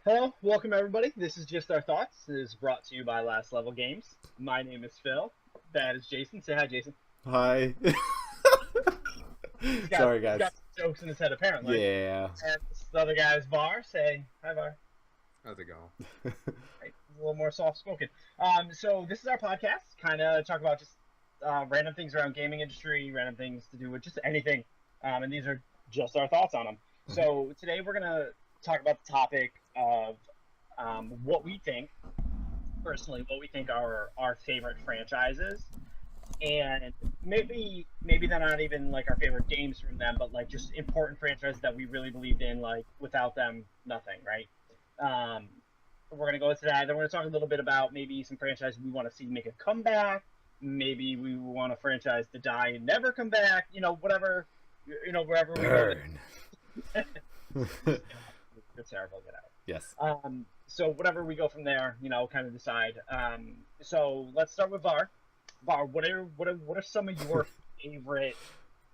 Hello, welcome everybody. This is Just Our Thoughts. This is brought to you by Last Level Games. My name is Phil. That is Jason. Say hi, Jason. Hi. He's got Sorry, he's guys. got some jokes in his head apparently. Yeah. And this other guy is Var. Say hi, Var. How's it going? Right, he's a little more soft spoken. So this is our podcast. Kind of talk about just random things around gaming industry, random things to do with just anything. And these are just our thoughts on them. So today we're gonna talk about the topic of what we think personally, what we think are our favorite franchises, and maybe they're not even like our favorite games from them, but like just important franchises that we really believed in. Like without them, nothing, right? Um, we're gonna go into that. Then we're gonna talk a little bit about maybe some franchises we want to see make a comeback. Maybe we want a franchise to die and never come back. Whatever. Wherever we go. Burn. It's terrible. Get out. Yes. So whatever we go from there, kind of decide. So let's start with Var. Var, what are some of your favorite?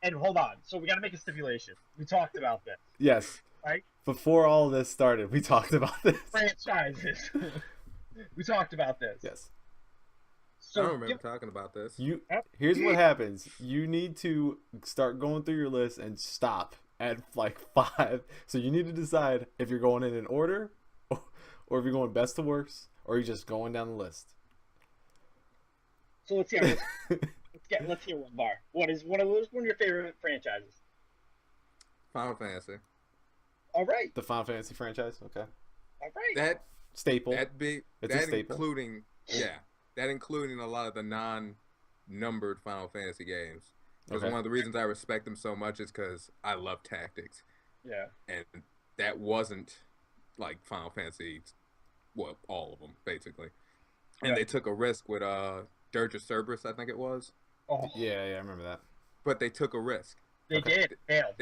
And hold on. So we got to make a stipulation. We talked about this, Yes. right? Before all this started, we talked about this. Franchises. We talked about this. Yes. I So don't remember talking about this. Here's what happens. You need to start going through your list and stop at like 5. So you need to decide if you're going in an order or if you're going best to worst or you're just going down the list. So let's hear. Let's hear one, Var. What is one of your favorite franchises? Final Fantasy. All right. The Final Fantasy franchise? Okay. All right. That Staple. that be It's a that staple. including a lot of the non-numbered Final Fantasy games. Because Okay. one of the reasons I respect them so much is because I love tactics, Yeah. and that wasn't like Final Fantasy. Well, all of them basically, and Yeah. they took a risk with Dirge of Cerberus, I think it was, Oh, Yeah, I remember that. but they took a risk. they Okay. did. Failed.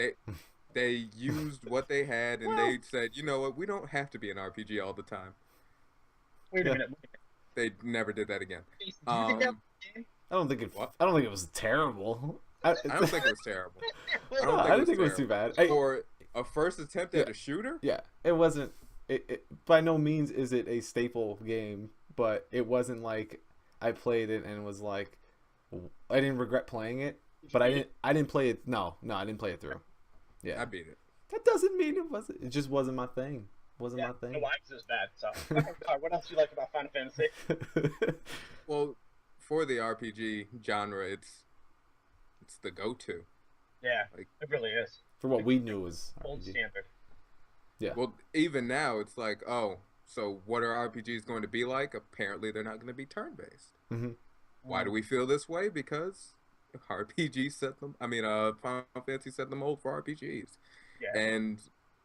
They used what they had, and they said, you know what, we don't have to be an RPG all the time. Wait a Yeah. minute. They never did that again. Jason, do you think that Um, was a game? I don't think it What? I don't think it was terrible. I don't think it was terrible. I don't I think didn't think it was too terrible. bad. I- For a first attempt at Yeah. a shooter, Yeah, it wasn't. By no means is it a staple game, but it wasn't like I played it and was like, I didn't regret playing it, but I didn't play it. No, I didn't play it through. Yeah, I beat it. that doesn't mean it wasn't. It just wasn't my thing. Wasn't Yeah, my no, thing. why is this bad? So, what else do you like about Final Fantasy? Well, for the RPG genre, it's the go-to. Yeah, Like- it really is. For what we knew was Gold RPG. standard. Well, even now, it's like, oh, so what are RPGs going to be like? Apparently, they're not going to be turn-based. Mhm. Why do we feel this way? Because RPG set them. I mean, Final Fantasy set the mold for RPGs. Yeah. And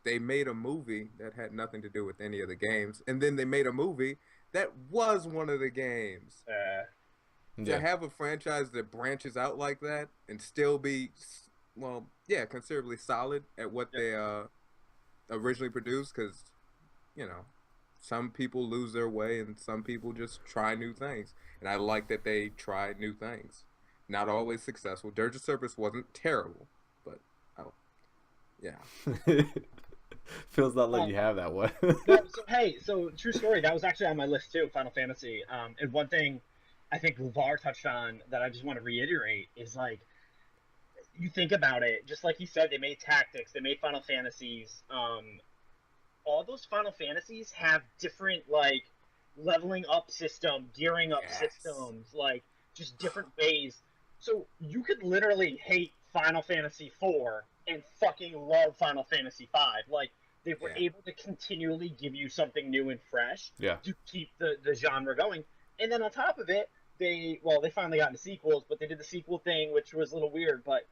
they made a movie that had nothing to do with any of the games, and then they made a movie that was one of the games. To Yeah, have a franchise that branches out like that and still be, well, yeah, considerably solid at what they originally produced, because some people lose their way and some people just try new things, and I like that they tried new things. Not always successful. Dirge of Cerberus wasn't terrible, but yeah. Phil's not letting you have that one. So true story. That was actually on my list too, Final Fantasy. And one thing I think Var touched on that I just want to reiterate is like, you think about it, just like he said, they made Tactics, they made Final Fantasies. All those Final Fantasies have different like leveling up system, gearing up Yes. systems, like just different ways. So you could literally hate Final Fantasy 4 and fucking love Final Fantasy 5. Like they were Yeah. able to continually give you something new and fresh Yeah. to keep the genre going. And then on top of it, they finally got into sequels, but they did the sequel thing, which was a little weird, but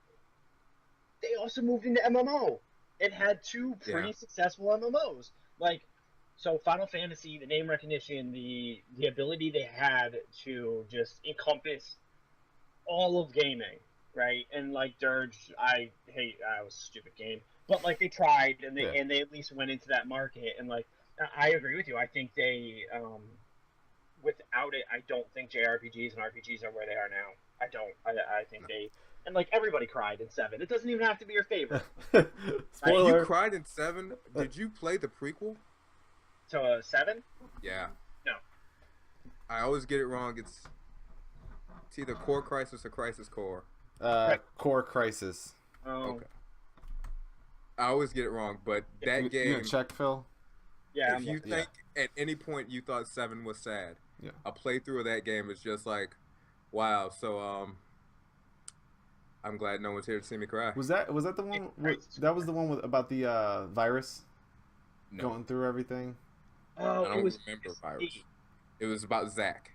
they also moved into MMO and had two pretty Yeah. successful MMOs. Like, so Final Fantasy, the name recognition, the ability they had to just encompass all of gaming, right? And like Dirge, I hate, that was a stupid game, but like they tried and Yeah. they at least went into that market. And like, I agree with you. I think they, without it, I don't think JRPGs and RPGs are where they are now. I don't. I think they, and like everybody cried in 7. It doesn't even have to be your favorite. Spoiler. You cried in 7. Did you play the prequel? to 7? Yeah. No. I always get it wrong. It's either Core Crisis or Crisis Core. Core Crisis. Oh. Okay. I always get it wrong, but Yeah. that You game. gonna check, Phil? Yeah. If you think at any point you thought 7 was sad, Yeah. a playthrough of that game is just like, wow. So I'm glad no one's here to see me cry. Was that the one? Crisis That was the one with about the virus No, going through everything. Oh, I it don't was remember PSP. virus. It was about Zach.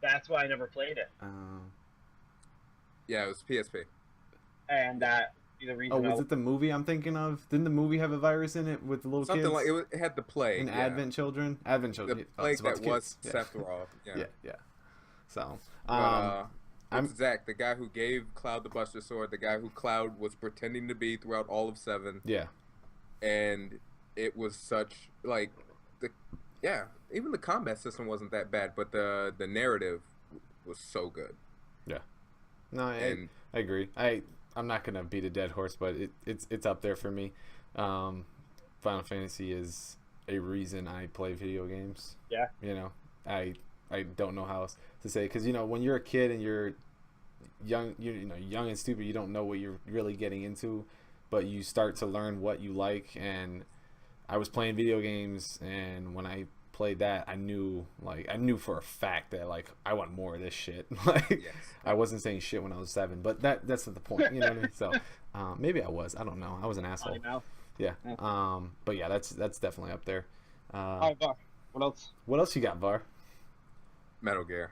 That's why I never played it, Yeah, it was PSP. and that be the reason. Oh, was it the movie I'm thinking of? Didn't the movie have a virus in it with the little Something kids? like it had the plague. And yeah. Advent Children. Advent Children. The Oh, plague it's about that the was kids. Yeah. Sephiroth. Yeah. Yeah. So, But, I'm- it's Zach, the guy who gave Cloud the Buster Sword, the guy who Cloud was pretending to be throughout all of 7. yeah. And it was such like even the combat system wasn't that bad, but the narrative was so good. No, I agree. I'm not gonna beat a dead horse, but it's up there for me. Final Fantasy is a reason I play video games. Yeah. You know, I don't know how else to say, because when you're a kid and you're young, young and stupid, you don't know what you're really getting into, but you start to learn what you like. And I was playing video games, and when I played that, I knew for a fact that I want more of this shit. Yes. I wasn't saying shit when I was 7, but that's not the point. You know what I mean? So maybe I was. I don't know. I was an asshole. Yeah. But yeah, that's definitely up there. All right, Var. What else? What else you got, Var? Metal Gear.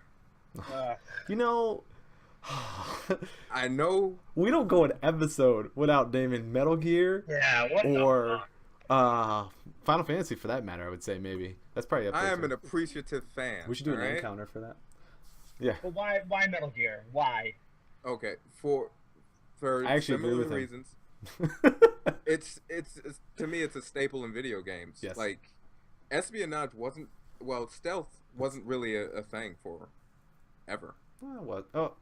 I know We don't go an episode without naming Metal Gear Yeah. What? or Final Fantasy, for that matter. I would say maybe that's probably up there. I am too. an appreciative fan. We should do an alright? encounter for that. Yeah. Well, why Metal Gear? Why? Okay, for I actually agree similar with him. reasons. It's to me it's a staple in video games. Yes. Like espionage stealth wasn't really a thing for ever. What? Oh,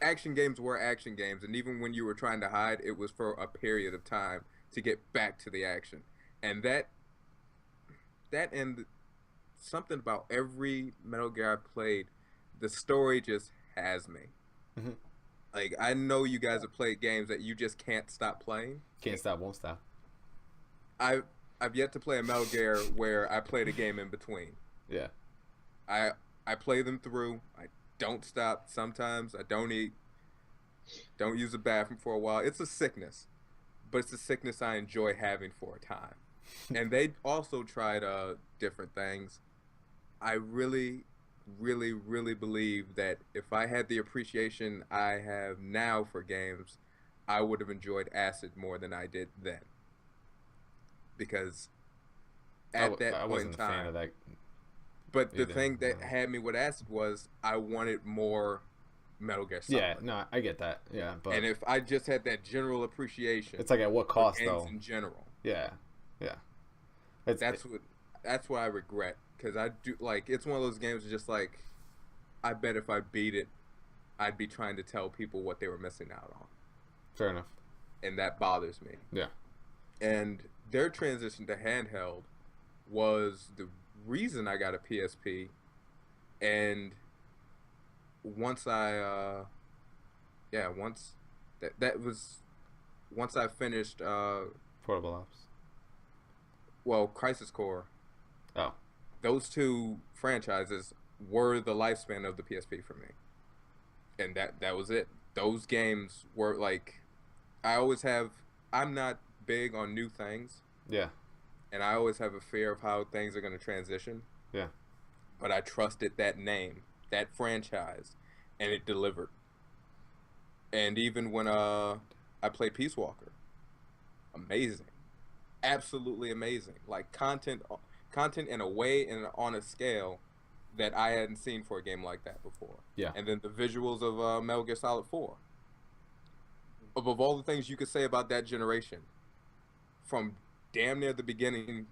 Action games were action games, and even when you were trying to hide, it was for a period of time to get back to the action. And that and something about every Metal Gear I played, the story just has me. Mhm. Like, I know you guys have played games that you just can't stop playing. can't stop, won't stop. I've yet to play a Metal Gear where I played a game in between. Yeah. I play them through. I don't stop. Sometimes I don't eat. Don't use the bathroom for a while. It's a sickness, but it's a sickness I enjoy having for a time. And they also tried different things. I really, really, really believe that if I had the appreciation I have now for games, I would have enjoyed Acid more than I did then. Because at that I point wasn't in a fan time, of that. but the either. thing that had me with Acid was I wanted more Metal Gear Solid. Yeah, no, I get that. Yeah, but And if I just had that general appreciation, it's like at what cost games though? in general, Yeah. that's what I regret, because I do it's one of those games that's just like, I bet if I beat it, I'd be trying to tell people what they were missing out on, Fair enough. and that bothers me. Yeah. And their transition to handheld was the reason I got a PSP, and once I once I finished Portable ops. Crisis Core. Oh. Those two franchises were the lifespan of the PSP for me, and that was it. Those games were I'm not big on new things, Yeah. and I always have a fear of how things are going to transition. Yeah. But I trusted that name, that franchise, and it delivered. And even when I played Peace Walker, amazing, absolutely amazing. Like content in a way and on a scale that I hadn't seen for a game like that before. Yeah. And then the visuals of Metal Gear Solid 4. Above all the things you could say about that generation, from damn near the beginning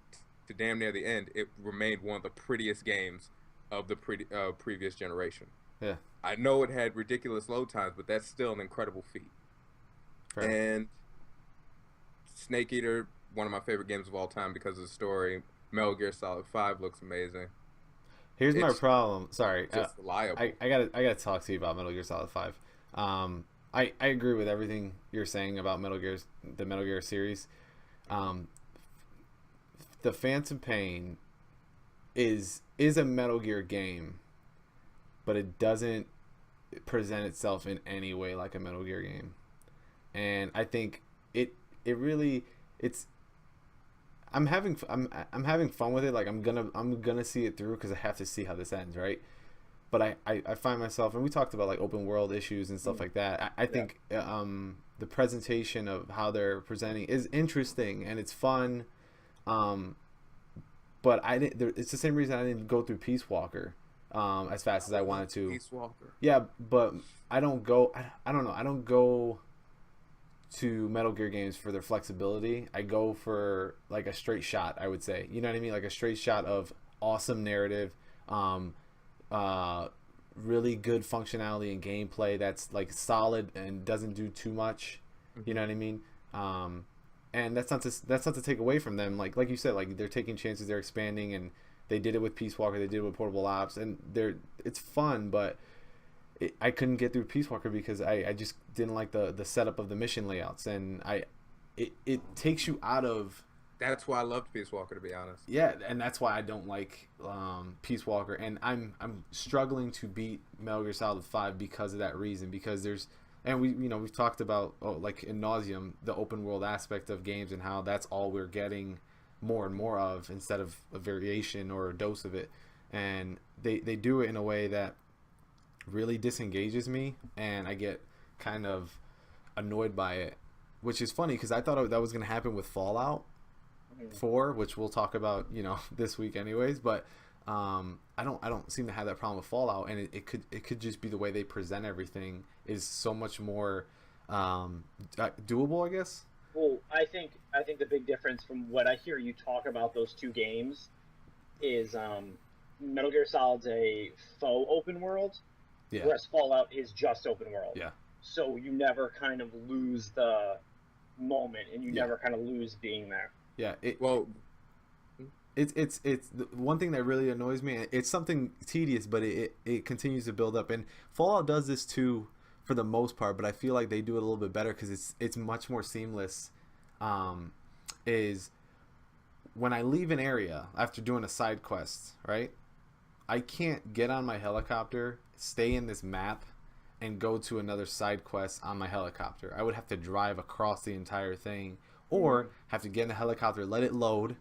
to damn near the end, it remained one of the prettiest games of the previous generation. Yeah. I know it had ridiculous load times, but that's still an incredible feat. Fair. And Snake Eater one of my favorite games of all time because of the story. Metal Gear Solid 5 looks amazing. Here's my It's problem. Sorry, just reliable. I gotta talk to you about Metal Gear Solid 5. I agree with everything you're saying about the Metal Gear series. Um, the Phantom Pain is a Metal Gear game, but it doesn't present itself in any way like a Metal Gear game. And I think it really it's I'm having fun with it. Like I'm gonna see it through because I have to see how this ends, right? But I find myself, and we talked about like open world issues and stuff like that. I think the presentation of how they're presenting is interesting and it's fun. But I didn't. It's the same reason I didn't go through Peace Walker as fast as I wanted to. Peace Walker. Yeah, but I don't go. I don't know. I don't go to Metal Gear games for their flexibility. I go for like a straight shot, I would say. You know what I mean? Like a straight shot of awesome narrative, really good functionality and gameplay that's like solid and doesn't do too much. You know what I mean? And that's not to take away from them. Like you said, like they're taking chances, they're expanding, and they did it with Peace Walker, they did it with Portable Ops, and it's fun, but I couldn't get through Peace Walker because I just didn't like the setup of the mission layouts, and it takes you out of. That's why I loved Peace Walker, to be honest. Yeah, and that's why I don't like Peace Walker, and I'm struggling to beat Metal Gear Solid 5 because of that reason. Because we've talked about like in nauseum the open world aspect of games and how that's all we're getting more and more of instead of a variation or a dose of it, and they do it in a way that really disengages me, and I get kind of annoyed by it, which is funny because I thought that was going to happen with Fallout 4, which we'll talk about this week anyways, but I don't seem to have that problem with Fallout, and it could just be the way they present everything is so much more doable, I guess. Well, I think the big difference from what I hear you talk about those two games is Metal Gear Solid's a faux open world, whereas Fallout is just open world. Yeah. So you never kind of lose the moment, and you never kind of lose being there. Yeah. It's the one thing that really annoys me. It's something tedious, but it continues to build up. And Fallout does this too, for the most part. But I feel like they do it a little bit better because it's much more seamless. Is when I leave an area after doing a side quest, right? I can't get on my helicopter, stay in this map, and go to another side quest on my helicopter. I would have to drive across the entire thing, or have to get in the helicopter, let it load,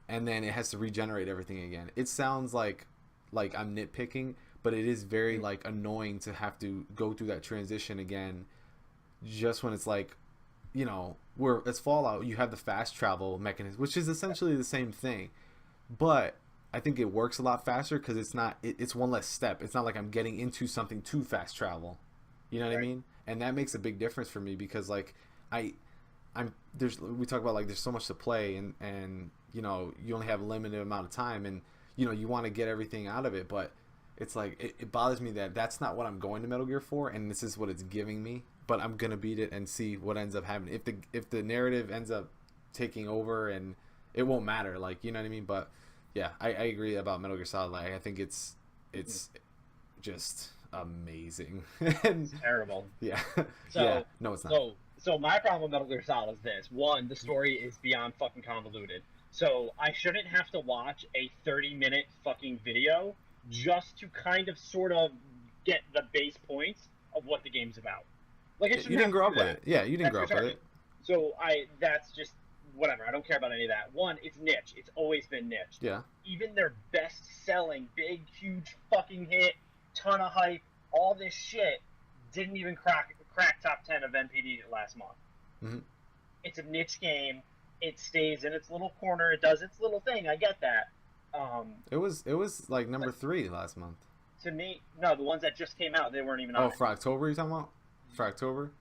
and then it has to regenerate everything again. It sounds like I'm nitpicking, but it is very like annoying to have to go through that transition again, just when it's like, where it's Fallout, you have the fast travel mechanism, which is essentially the same thing, but I think it works a lot faster because it's one less step. It's not like I'm getting into something to fast travel. You know what I mean? And that makes a big difference for me because like we talk about like there's so much to play and you only have a limited amount of time and you want to get everything out of it, but it's like it bothers me that that's not what I'm going to Metal Gear for, and this is what it's giving me. But I'm gonna beat it and see what ends up happening. If the narrative ends up taking over, and it won't matter, like you know what I mean. But yeah, I agree about Metal Gear Solid. Like, I think it's just amazing. It's terrible. Yeah. So, yeah. No, it's not. So my problem with Metal Gear Solid is this: one, the story is beyond fucking convoluted. So I shouldn't have to watch a 30-minute fucking video just to kind of sort of get the base points of what the game's about. Like you didn't grow up with it. Yeah, you didn't grow up with it. So that's just whatever. I don't care about any of that. One, it's niche. It's always been niche. Yeah. Even their best-selling, big, huge fucking hit, ton of hype, all this shit didn't even crack top 10 of NPD last month. Mm-hmm. It's a niche game. It stays in its little corner. It does its little thing. I get that. It was like number 3 last month. To me, no, the ones that just came out, they weren't even on. Oh, for October, you talking about? For October,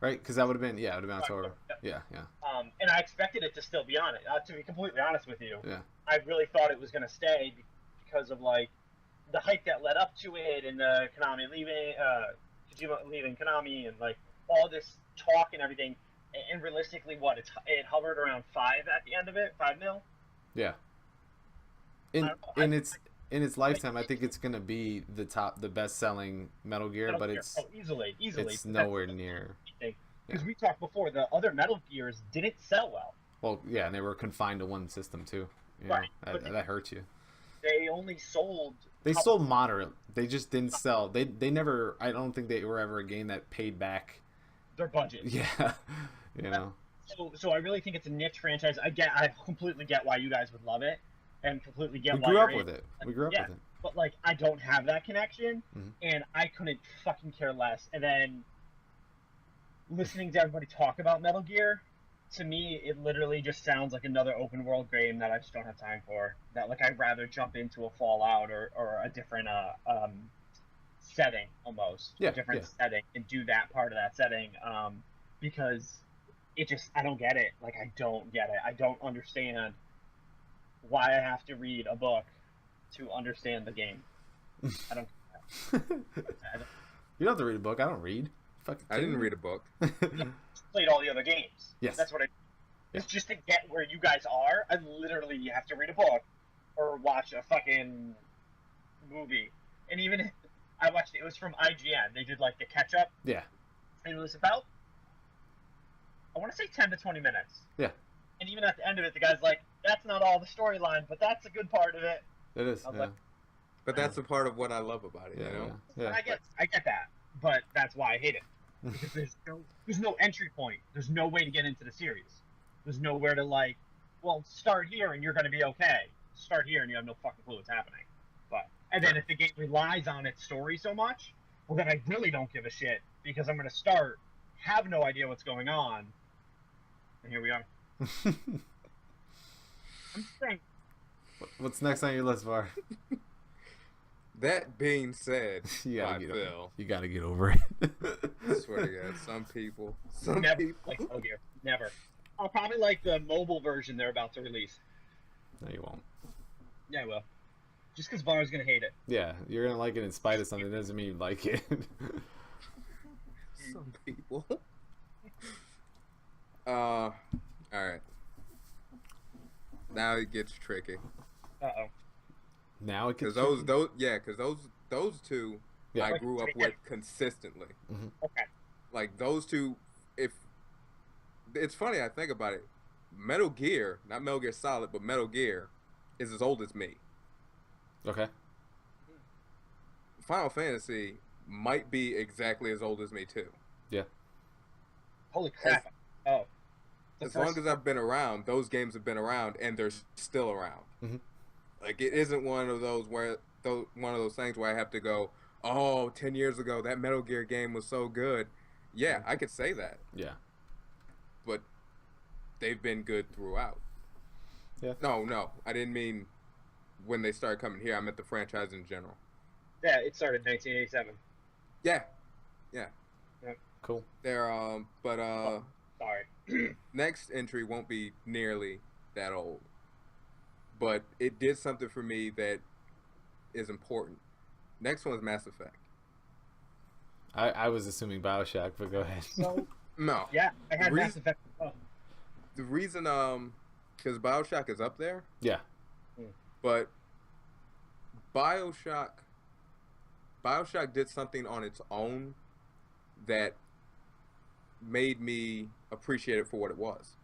right? Because that would have been October. Yeah. And I expected it to still be on it. To be completely honest with you, yeah, I really thought it was going to stay because of like the hype that led up to it, and Konami leaving, Kojima leaving Konami, and like all this talk and everything. and realistically, what it hovered around 5 at the end of it, 5 mil. Yeah. In its lifetime, I think it's gonna be the best selling Metal Gear, but easily. it's nowhere near. Because we talked before, the other Metal Gears didn't sell well. Well, yeah, and they were confined to one system too. Right. That hurts you. They only sold. They sold moderate. They just didn't sell. They never. I don't think they were ever a game that paid back their budget. Yeah, you know. So I really think it's a niche franchise. I completely get why you guys would love it, and completely get we why grew up with it. We grew up with it. But like, I don't have that connection, mm-hmm. and I couldn't fucking care less. And then listening to everybody talk about Metal Gear, to me, it literally just sounds like another open world game that I just don't have time for. That like I'd rather jump into a Fallout or a different setting almost, a different setting, and do that part of that setting, because it just, I don't get it. Like, I don't get it. I don't understand why I have to read a book to understand the game. I don't. You don't have to read a book. I don't read. I didn't read a book. Played all the other games. Yes. That's what it's just to get where you guys are. I literally have to read a book or watch a fucking movie. And even if I watched it was from IGN. They did like the catch up. Yeah. And it was about, I want to say 10 to 20 minutes. Yeah. And even at the end of it, the guy's like, that's not all the storyline, but that's a good part of it. It is. Yeah. Like, but that's a part of what I love about it, you know? Yeah. I get that. But that's why I hate it. Because there's no entry point. There's no way to get into the series. There's nowhere to like, well, start here and you're going to be okay. Start here and you have no fucking clue what's happening. And then if the game relies on its story so much, well, then I really don't give a shit because I'm going to start, have no idea what's going on, and here we are. I'm saying. What's next on your list, Var? That being said, you gotta get over it. I swear to God, some people. Like Metal Gear. Never. I'll probably like the mobile version they're about to release. No, you won't. Yeah, I will. Just because Var's gonna hate it. Yeah, you're gonna like it in spite of something. Doesn't mean you like it. Some people. All right. Now it gets tricky. Uh-oh. Now it gets because those two I grew up with consistently. Mm-hmm. Okay. Like those two, if it's funny, I think about it. Metal Gear, not Metal Gear Solid, but Metal Gear, is as old as me. Okay. Final Fantasy might be exactly as old as me too. Yeah. Holy crap! As long as I've been around, those games have been around, and they're still around. Mm-hmm. Like it isn't one of those things where I have to go, 10 years ago that Metal Gear game was so good. Yeah, I could say that. Yeah. But they've been good throughout. Yeah. No, I didn't mean when they started coming here. I meant the franchise in general. Yeah, it started in 1987. Yeah. Cool. They're sorry. Next entry won't be nearly that old, but it did something for me that is important. Next one is Mass Effect. I was assuming BioShock, but go ahead. So, no. Yeah, I had Mass Effect. The reason, because BioShock is up there. Yeah. But BioShock did something on its own that made me appreciate it for what it was.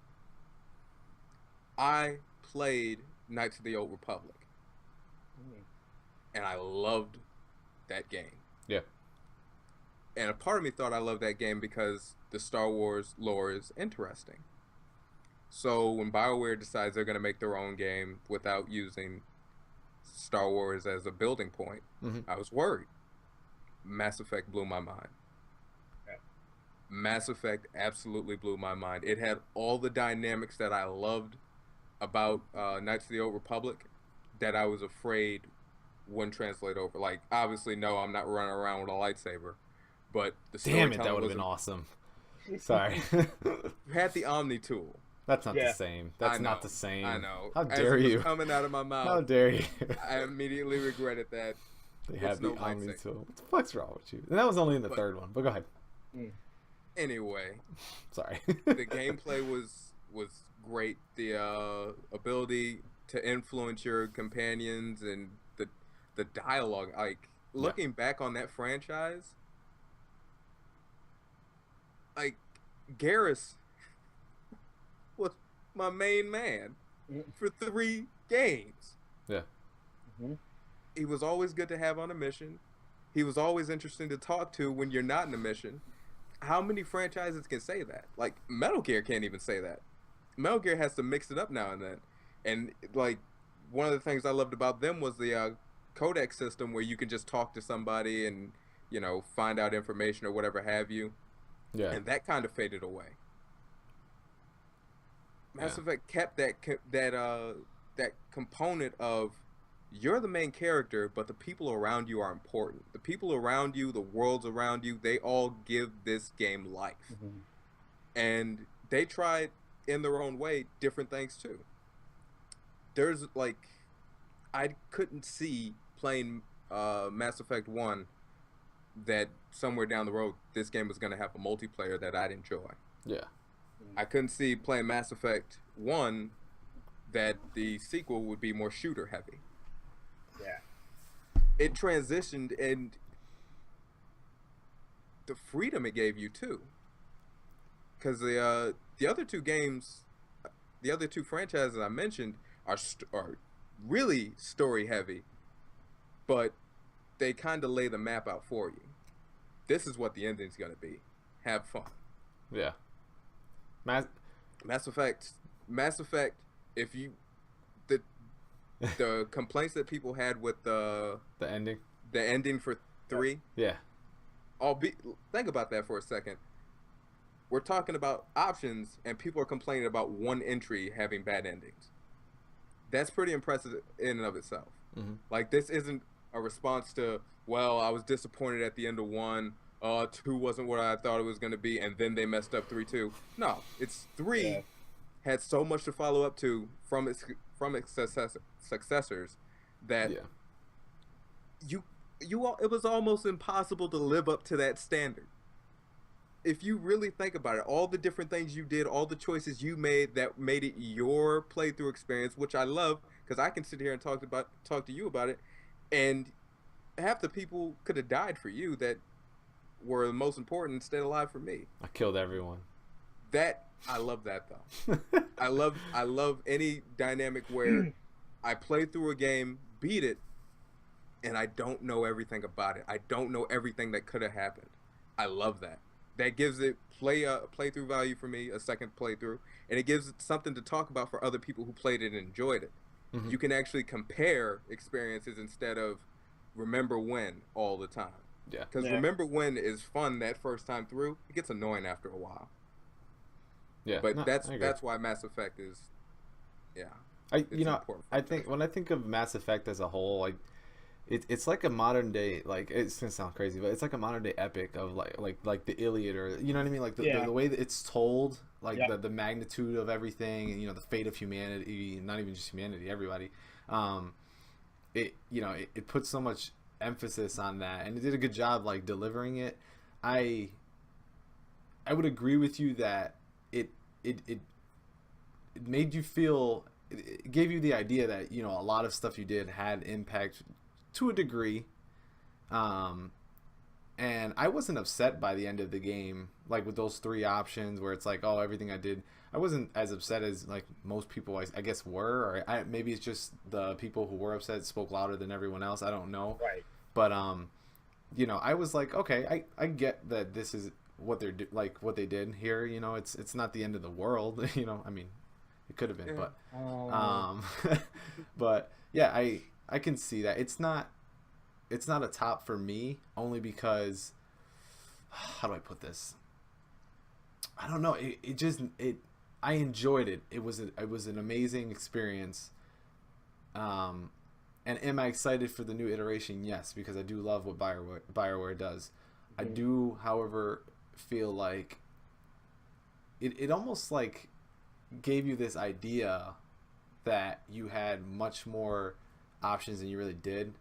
I played Knights of the Old Republic. And I loved that game. Yeah. And a part of me thought I loved that game because the Star Wars lore is interesting. So when BioWare decides they're going to make their own game without using Star Wars as a building point, I was worried. Mass Effect blew my mind. Mass Effect absolutely blew my mind. It had all the dynamics that I loved about Knights of the Old Republic that I was afraid wouldn't translate over. Like, obviously, no, I'm not running around with a lightsaber, but the storytelling. Damn it, that would have been awesome. Sorry. You had the Omni tool. That's not the same. That's not the same. I know. How dare you? Coming out of my mouth. How dare you? I immediately regretted that. They have the Omni tool. What the fuck's wrong with you? And that was only in the third one, but go ahead. Anyway, Sorry. the gameplay was great. The ability to influence your companions and the dialogue. Like Yeah. looking back on that franchise, like Garrus was my main man for 3 games. Yeah. Mm-hmm. He was always good to have on a mission. He was always interesting to talk to when you're not in a mission. How many franchises can say that? Like Metal Gear can't even say that. Metal Gear has to mix it up now and then. And like one of the things I loved about them was the codec system where you can just talk to somebody and find out information or whatever have you. Yeah. And that kind of faded away. Mass Yeah. Effect kept that component of you're the main character, but the people around you are important. The people around you, the worlds around you, they all give this game life. Mm-hmm. And they tried in their own way different things too. There's like I couldn't see playing Mass Effect 1 that somewhere down the road this game was going to have a multiplayer that I'd enjoy. Yeah. I couldn't see playing Mass Effect 1 that the sequel would be more shooter heavy. Yeah. It transitioned, and the freedom it gave you too. Because the other 2 games, the other 2 franchises I mentioned are really story heavy, but they kind of lay the map out for you. This is what the ending's gonna be. Have fun. Yeah. Mass Effect. If you the complaints that people had with the ending. the ending for 3. Yeah. Think about that for a second. We're talking about options, and people are complaining about one entry having bad endings. That's pretty impressive in and of itself. Mm-hmm. Like, this isn't a response to, well, I was disappointed at the end of 1. 2 wasn't what I thought it was going to be, and then they messed up 3-2. No, it's 3 had so much to follow up to from its successors that it was almost impossible to live up to that standard. If you really think about it, all the different things you did, all the choices you made that made it your playthrough experience, which I love because I can sit here and talk to you about it, and half the people could have died for you that were the most important stayed alive for me. I killed everyone. I love that though. I love any dynamic where I play through a game, beat it, and I don't know everything about it. I don't know everything that could have happened. I love that. That gives it playthrough value for me, a second playthrough, and it gives it something to talk about for other people who played it and enjoyed it. Mm-hmm. You can actually compare experiences instead of remember when all the time. Yeah. Because remember when is fun that first time through. It gets annoying after a while. Yeah. But that's why Mass Effect is, I think when I think of Mass Effect as a whole, like it's like a modern day, like it's gonna sound crazy, but it's like a modern day epic of like the Iliad, or you know what I mean, like the way that it's told, like the magnitude of everything, and the fate of humanity, not even just humanity, everybody. It puts so much emphasis on that, and it did a good job like delivering it. I would agree with you that it made you feel, it gave you the idea that a lot of stuff you did had impact to a degree, and I wasn't upset by the end of the game, like with those 3 options where it's like, oh, everything I did. I wasn't as upset as like most people I guess were, or maybe it's just the people who were upset spoke louder than everyone else. I don't know. Right. But I was like, okay, I get that this is what they're like what they did here. It's not the end of the world. I mean, it could have been, but but yeah, I can see that it's not a top for me, only because, how do I put this? I don't know. I enjoyed it. It was an amazing experience. And am I excited for the new iteration? Yes, because I do love what BioWare does. Mm-hmm. I do, however, feel like it almost like gave you this idea that you had much more options than you really did.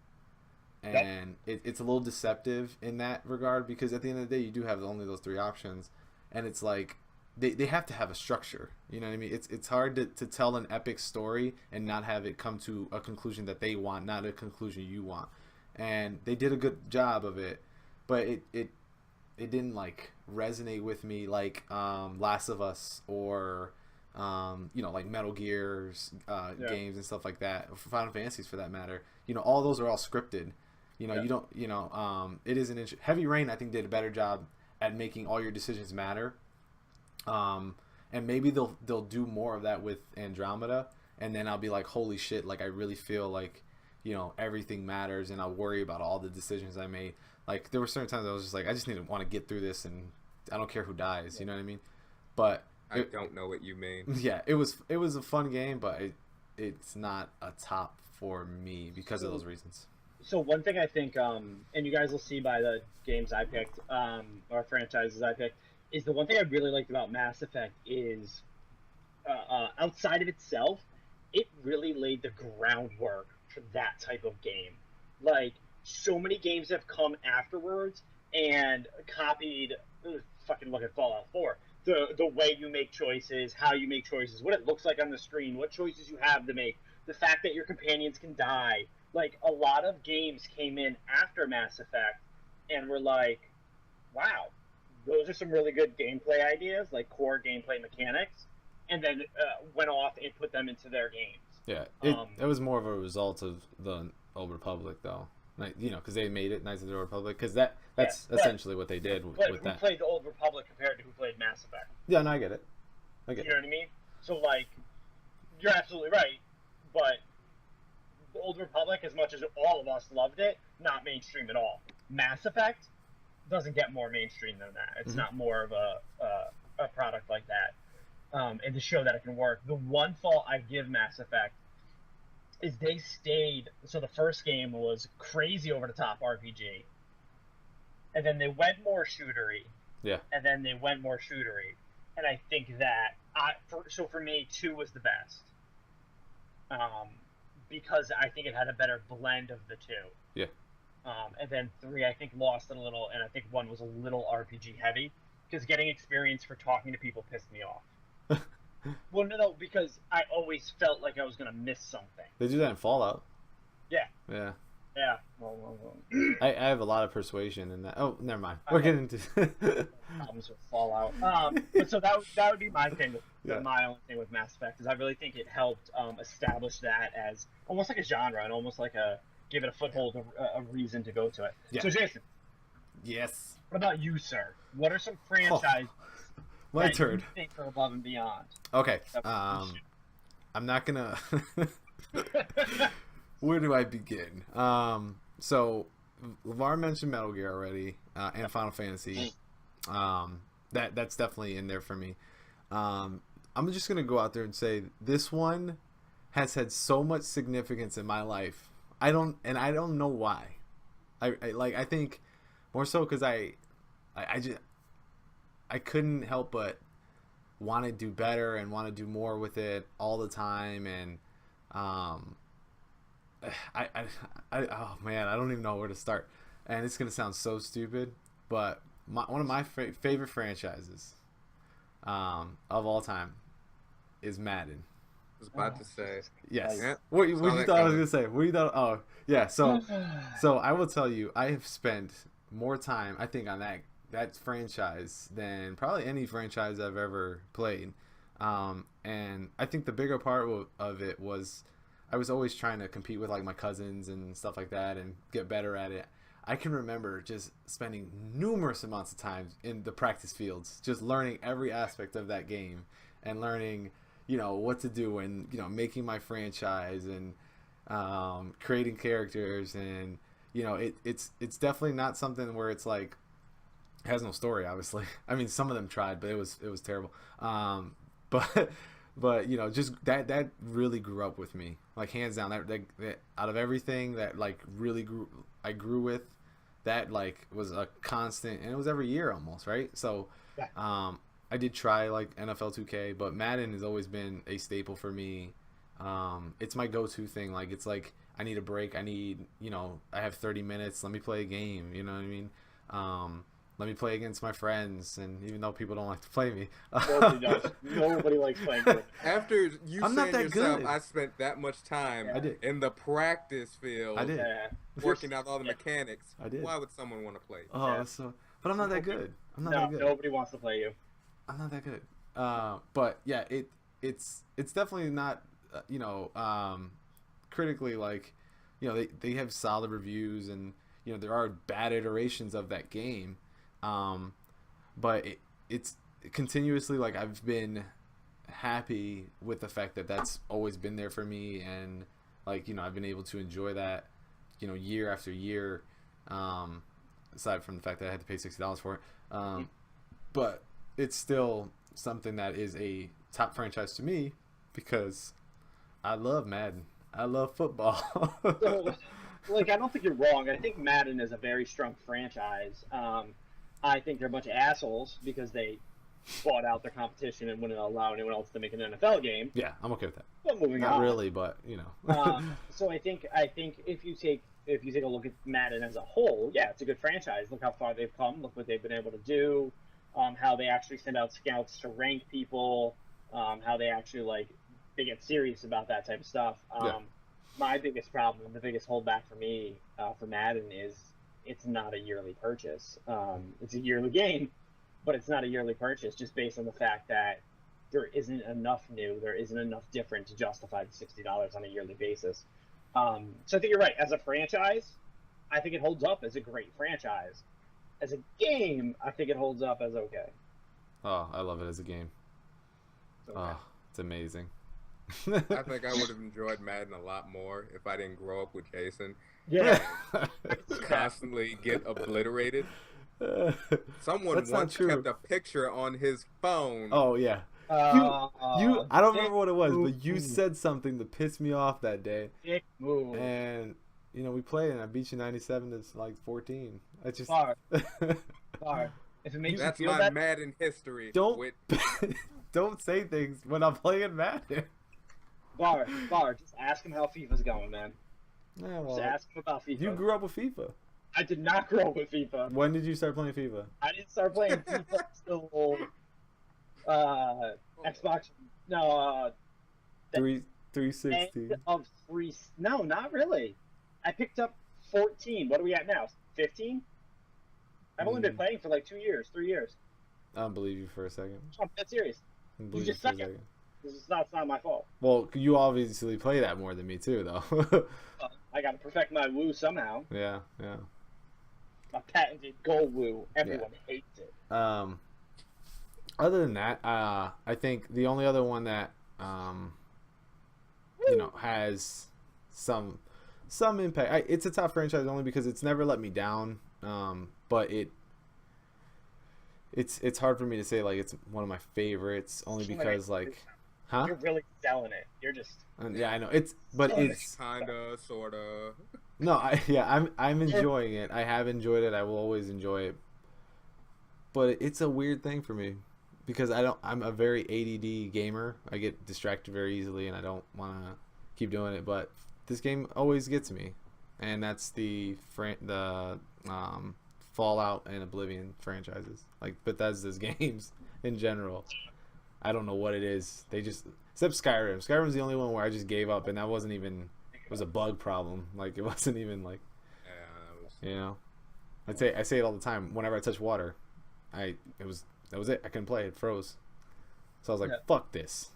And it's a little deceptive in that regard, because at the end of the day, you do have only those 3 options. and it's like they have to have a structure. You know what I mean? It's hard to tell an epic story and not have it come to a conclusion that they want, not a conclusion you want. And they did a good job of it, but it didn't like resonate with me like Last of Us or like Metal Gear's games and stuff like that, or Final Fantasies for that matter. All those are all scripted. You don't. It is Heavy Rain. I think did a better job at making all your decisions matter. And maybe they'll do more of that with Andromeda, and then I'll be like, holy shit! Like I really feel like everything matters, and I'll worry about all the decisions I made. Like there were certain times I was just like, I just need to want to get through this, and I don't care who dies. You know what I mean? But I don't know what you mean. Yeah, it was a fun game, but it's not a top for me because of those reasons. So one thing I think, and you guys will see by the games I picked, or franchises I picked, is the one thing I really liked about Mass Effect is, outside of itself, it really laid the groundwork for that type of game. Like, so many games have come afterwards and copied, fucking look at Fallout 4, the way you make choices, how you make choices, what it looks like on the screen, what choices you have to make, the fact that your companions can die. Like, a lot of games came in after Mass Effect and were like, wow, those are some really good gameplay ideas, like core gameplay mechanics, and then went off and put them into their games. Yeah, it was more of a result of the Old Republic, though. Like, because they made it Knights of the Old Republic, because that's essentially what they did with who that. Played the Old Republic compared to who played Mass Effect? Yeah, no, I get it. You know what I mean? So, like, you're absolutely right, but the Old Republic, as much as all of us loved it, not mainstream at all. Mass Effect doesn't get more mainstream than that. It's not more of a product like that. And to show that it can work. The one fault I give Mass Effect is they stayed. So the first game was crazy over the top RPG, and then they went more shootery. Yeah. And then they went more shootery, and I think that for me 2 was the best. Because I think it had a better blend of the 2. Yeah. And then 3, I think, lost it a little, and I think 1 was a little RPG heavy, because getting experience for talking to people pissed me off. Well, no, because I always felt like I was going to miss something. They do that in Fallout. Yeah. Yeah. Yeah. I have a lot of persuasion in that. Oh, never mind. We're getting into problems with Fallout. But so that would be my thing. My only thing with Mass Effect is I really think it helped establish that as almost like a genre and almost like give it a foothold, a reason to go to it. Yeah. So Jason. Yes. What about you, sir? What are some franchises my that turn. you think are above and beyond? Okay. I'm not gonna. Where do I begin? So LeVar mentioned Metal Gear already, and Final Fantasy. That's definitely in there for me. I'm just gonna go out there and say this one has had so much significance in my life. I don't know why. I think more so because I couldn't help but want to do better and want to do more with it all the time, and oh man, I don't even know where to start, and it's gonna sound so stupid, but one of my favorite franchises of all time is Madden. I was about to say. Yes. Yeah. What you thought I was gonna say? What you thought? Oh, yeah. So I will tell you, I have spent more time, I think, on that franchise than probably any franchise I've ever played. And I think the bigger part of it was I was always trying to compete with like my cousins and stuff like that and get better at it. I can remember just spending numerous amounts of time in the practice fields, just learning every aspect of that game and learning, what to do and, making my franchise and creating characters. And, it's definitely not something where it's like, it has no story, obviously. I mean, some of them tried, but it was terrible. But just that really grew up with me, like hands down. That out of everything that like really I grew with, that like was a constant, and it was every year almost, right? So, I did try like NFL 2K, but Madden has always been a staple for me. It's my go-to thing. Like it's like I need a break. I have 30 minutes. Let me play a game. You know what I mean? let me play against my friends, and even though people don't like to play me, Nobody does. Nobody likes playing good. After you I'm not saying that yourself, good. I spent that much time I did. in the practice field I did. Yeah. working out all the Yeah. mechanics. I did. Why would someone want to play? Oh, Yeah. so but I'm not that good. I'm not No, that good. nobody wants to play you. I'm not that good. But yeah, it's definitely not critically like they have solid reviews, and there are bad iterations of that game, but it's continuously like I've been happy with the fact that that's always been there for me, and like I've been able to enjoy that year after year, aside from the fact that I had to pay $60 for it, but it's still something that is a top franchise to me because I love Madden. I love football. So, like, I don't think you're wrong. I think Madden is a very strong franchise. I think they're a bunch of assholes because they bought out their competition and wouldn't allow anyone else to make an NFL game. Yeah, I'm okay with that. But moving Not on. really, but So I think if you take a look at Madden as a whole, yeah, it's a good franchise. Look how far they've come. Look what they've been able to do. How they actually send out scouts to rank people. How they actually they get serious about that type of stuff. Yeah. My biggest problem, the biggest holdback for me for Madden is it's not a yearly purchase. It's a yearly game, but it's not a yearly purchase just based on the fact that there isn't enough new, there isn't enough different to justify the $60 on a yearly basis. So I think you're right. As a franchise, I think it holds up as a great franchise. As a game, I think it holds up as okay. Oh, I love it as a game. Okay. Oh, it's amazing. I think I would have enjoyed Madden a lot more if I didn't grow up with Jason. Yeah. Constantly get obliterated. Someone That's not once true. kept a picture on his phone. Oh yeah. I don't remember what it was, but you said something that pissed me off that day. Dick move. And we played, and I beat you 97 to like 14. I just Far. If it makes That's you feel my that, Madden history. don't With, don't say things when I'm playing Madden. Bar, just ask him how FIFA's going, man. Yeah, Just well, ask him about FIFA. you grew up with FIFA. I did not grow up with FIFA. When did you start playing FIFA? I didn't start playing FIFA until Xbox. No, 360. end of three. No, not really. I picked up 14. What are we at now? 15. I've only been playing for like 2 years, 3 years. I don't believe you for a second. I'm dead serious. I don't believe just you for a suck it. second. It's not my fault. Well, you obviously play that more than me too, though. I got to perfect my woo somehow. yeah. My patented gold woo. Everyone hates it. Other than that, I think the only other one that has some impact. It's a top franchise only because it's never let me down. But it's hard for me to say like it's one of my favorites only because like, huh? You're really selling it. You're just. Yeah, I know it's kinda, sorta. no, I'm enjoying it. I have enjoyed it. I will always enjoy it. But it's a weird thing for me because I'm a very ADD gamer. I get distracted very easily and I don't want to keep doing it. But this game always gets me, and that's the Fallout and Oblivion franchises, like Bethesda's games in general. I don't know what it is. They just except Skyrim. Skyrim's the only one where I just gave up, and that wasn't even. It was a bug problem. Like it wasn't even like. Yeah, I say it all the time. Whenever I touch water, that was it. I couldn't play. It froze. So I was like, "Fuck this."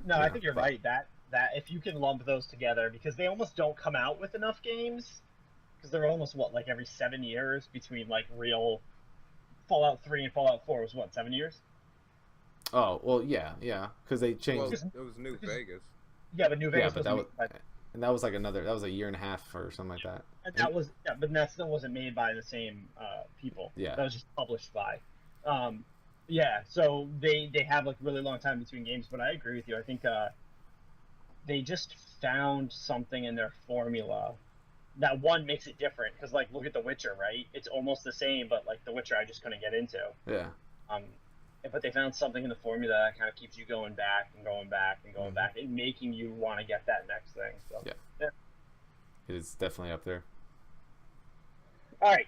No, I think you're right. That if you can lump those together, because they almost don't come out with enough games, because they're almost like every 7 years between like real Fallout 3 and Fallout 4 was 7 years. Oh well, yeah, because they changed. Well, it was New Vegas. Yeah, but New Vegas but that was like that was a year and a half or something like that. And that was but that still wasn't made by the same people. Yeah, that was just published by. Yeah, so they have like really long time between games, but I agree with you. I think they just found something in their formula that one makes it different. Because like look at The Witcher, right? It's almost the same, but like The Witcher, I just couldn't get into. Yeah. But they found something in the formula that kind of keeps you going back and going back and going back and making you want to get that next thing. So, yeah. It is definitely up there. All right.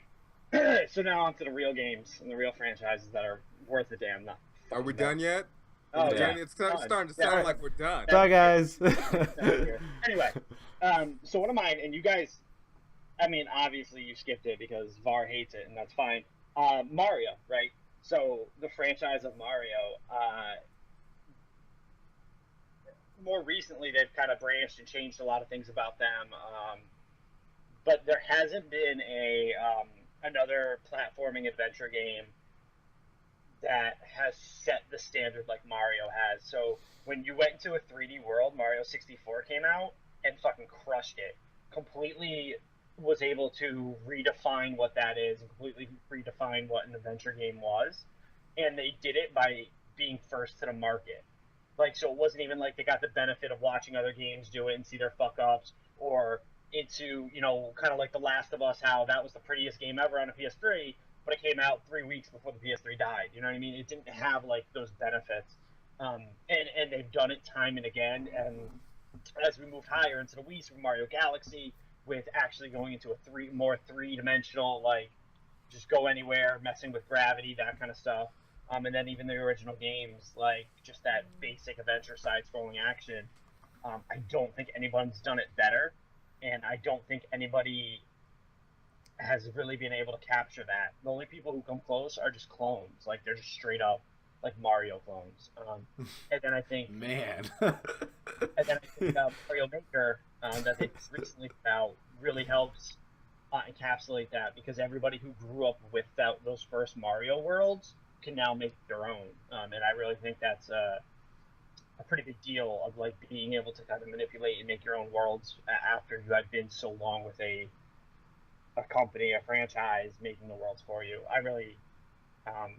So now on to the real games and the real franchises that are worth a damn. Not Are we fucking done yet? Are we Oh done? yeah, It's done. starting to Yeah, sound like we're done. Bye, guys. Anyway, so one of mine, and you guys, I mean, obviously you skipped it because VAR hates it, and that's fine. Mario, right? So the franchise of Mario, more recently they've kind of branched and changed a lot of things about them. But there hasn't been a another platforming adventure game that has set the standard like Mario has. So when you went into a 3D world, Mario 64 came out and fucking crushed it. Completely was able to redefine what that is and completely redefine what an adventure game was. And they did it by being first to the market. Like, so it wasn't even like they got the benefit of watching other games do it and see their fuck ups, or into, kind of like The Last of Us, how that was the prettiest game ever on a PS3, but it came out 3 weeks before the PS3 died. You know what I mean? It didn't have like those benefits. And they've done it time and again. And as we moved higher into the Wii, Super Mario Galaxy, with actually going into a more three-dimensional, like just go anywhere, messing with gravity, that kind of stuff. And then even the original games, like just that basic adventure side-scrolling action. I don't think anyone's done it better, and I don't think anybody has really been able to capture that. The only people who come close are just clones, like they're just straight up like Mario clones. And then I think, Man. Mario Maker that they recently put out really helps encapsulate that, because everybody who grew up with those first Mario worlds can now make their own. And I really think that's a pretty big deal of like being able to kind of manipulate and make your own worlds after you had been so long with a company, a franchise making the worlds for you. I really, I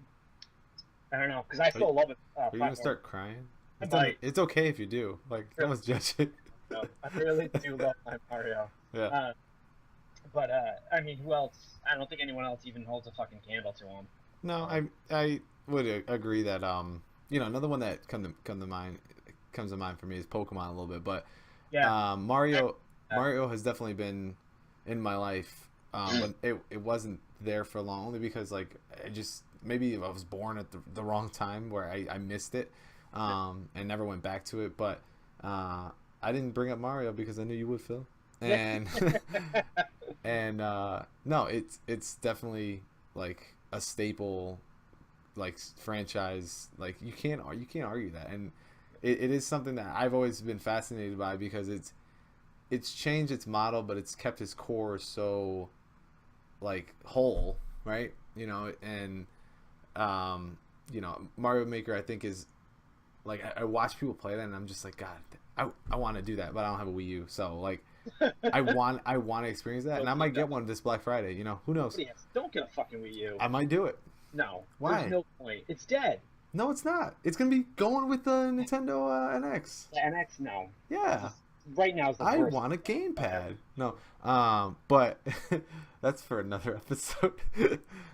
don't know, because I still love it. Are you gonna start crying? It's okay if you do. Like, no one's judging. No, I really do love my Mario. Yeah. But I mean, who else? I don't think anyone else even holds a fucking candle to him. No, I would agree that another one that comes to mind for me is Pokemon a little bit, but yeah, Mario has definitely been in my life, but it wasn't there for long, only because like maybe I was born at the wrong time where I missed it, and never went back to it. But I didn't bring up Mario because I knew you would, Phil. And and no, it's definitely like a staple, like franchise. Like you can't argue that, and it is something that I've always been fascinated by, because it's changed its model, but it's kept its core so like whole, right? And Mario Maker, I think, is like, I watch people play that and I'm just like, God, I want to do that, but I don't have a Wii U, so like I want to experience that, and I might get one this Black Friday. Who knows? Don't get a fucking Wii U. I might do it. No. Why? There's no point. It's dead. No, it's not. It's gonna be going with the Nintendo NX. The NX, no. Yeah. Right now is the I worst. want a gamepad. No, but that's for another episode.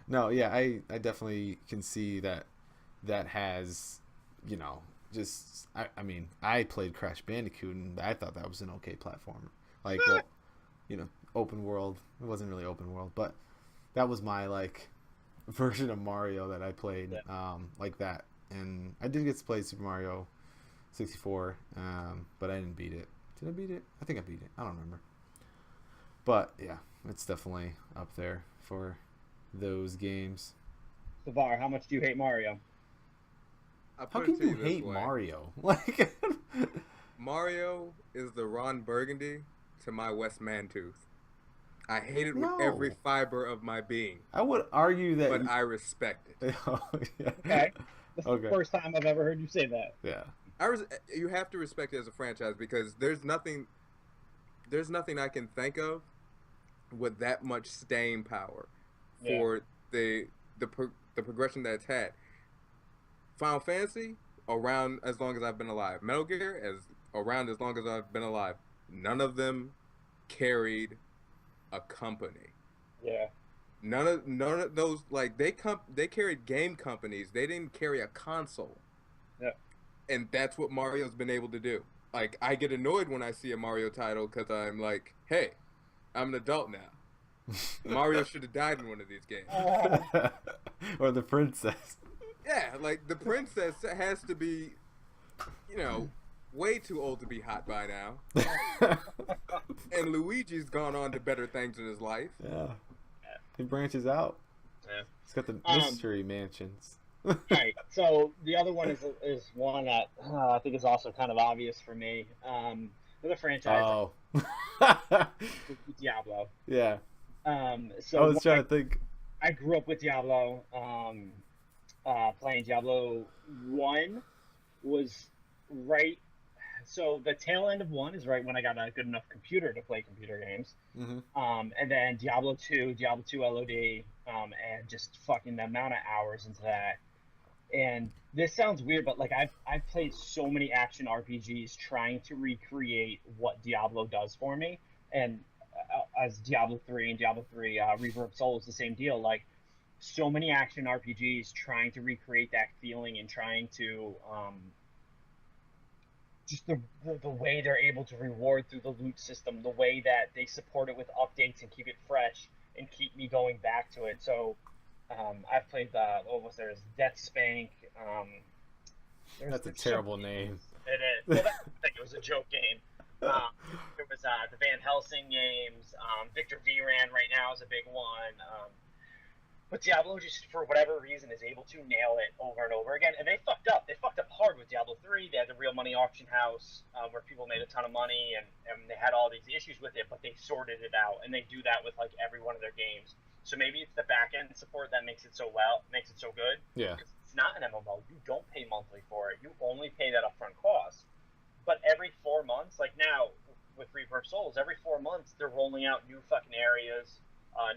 No, yeah, I definitely can see that has, I mean, I played Crash Bandicoot and I thought that was an okay platformer. Like, well, open world. It wasn't really open world, but that was my like version of Mario that I played, like that. And I did get to play Super Mario 64, but I didn't beat it. Did I beat it? I think I beat it. I don't remember. But yeah, it's definitely up there for those games. Savar, how much do you hate Mario? How can you hate Mario? Like, Mario is the Ron Burgundy to my Wes Mantooth. I hate it with every fiber of my being. I would argue that, but I respect it. Oh, yeah. Okay, that's the first time I've ever heard you say that. Yeah. You have to respect it as a franchise, because there's nothing I can think of with that much staying power for the progression that it's had. Final Fantasy, around as long as I've been alive. Metal Gear, around as long as I've been alive. None of them carried a company. Yeah. None of those, like, they carried game companies. They didn't carry a console. Yeah. And that's what Mario's been able to do. Like, I get annoyed when I see a Mario title because I'm like, hey, I'm an adult now. Mario should have died in one of these games. Or the princess. Yeah, like the princess has to be, way too old to be hot by now. And Luigi's gone on to better things in his life. Yeah. He branches out. Yeah. He's got the mystery mansions. Right. So the other one is one that I think is also kind of obvious for me. The franchise. Oh. Diablo. Yeah. So I was trying to think. I grew up with Diablo. Playing Diablo 1 was right. So the tail end of 1 is right when I got a good enough computer to play computer games. Mm-hmm. And then Diablo 2 LOD, and just fucking the amount of hours into that. And this sounds weird, but like I've played so many action RPGs trying to recreate what Diablo does for me. And as Diablo 3 and Diablo 3 Reaper of Souls, the same deal. Like so many action RPGs trying to recreate that feeling and trying to just the way they're able to reward through the loot system, the way that they support it with updates and keep it fresh and keep me going back to it. So I've played there's Death Spank. That's a terrible name. It is. Well, I think it was a joke game. There was the Van Helsing games. Victor VRAN right now is a big one. But Diablo, just for whatever reason, is able to nail it over and over again. And they fucked up. They fucked up hard with Diablo 3. They had the real money auction house where people made a ton of money, and they had all these issues with it, but they sorted it out. And they do that with like every one of their games. So maybe it's the back end support that makes it so good. Yeah. Because it's not an MMO. You don't pay monthly for it. You only pay that upfront cost. But every 4 months, like now with Reaper of Souls, every 4 months they're rolling out new fucking areas,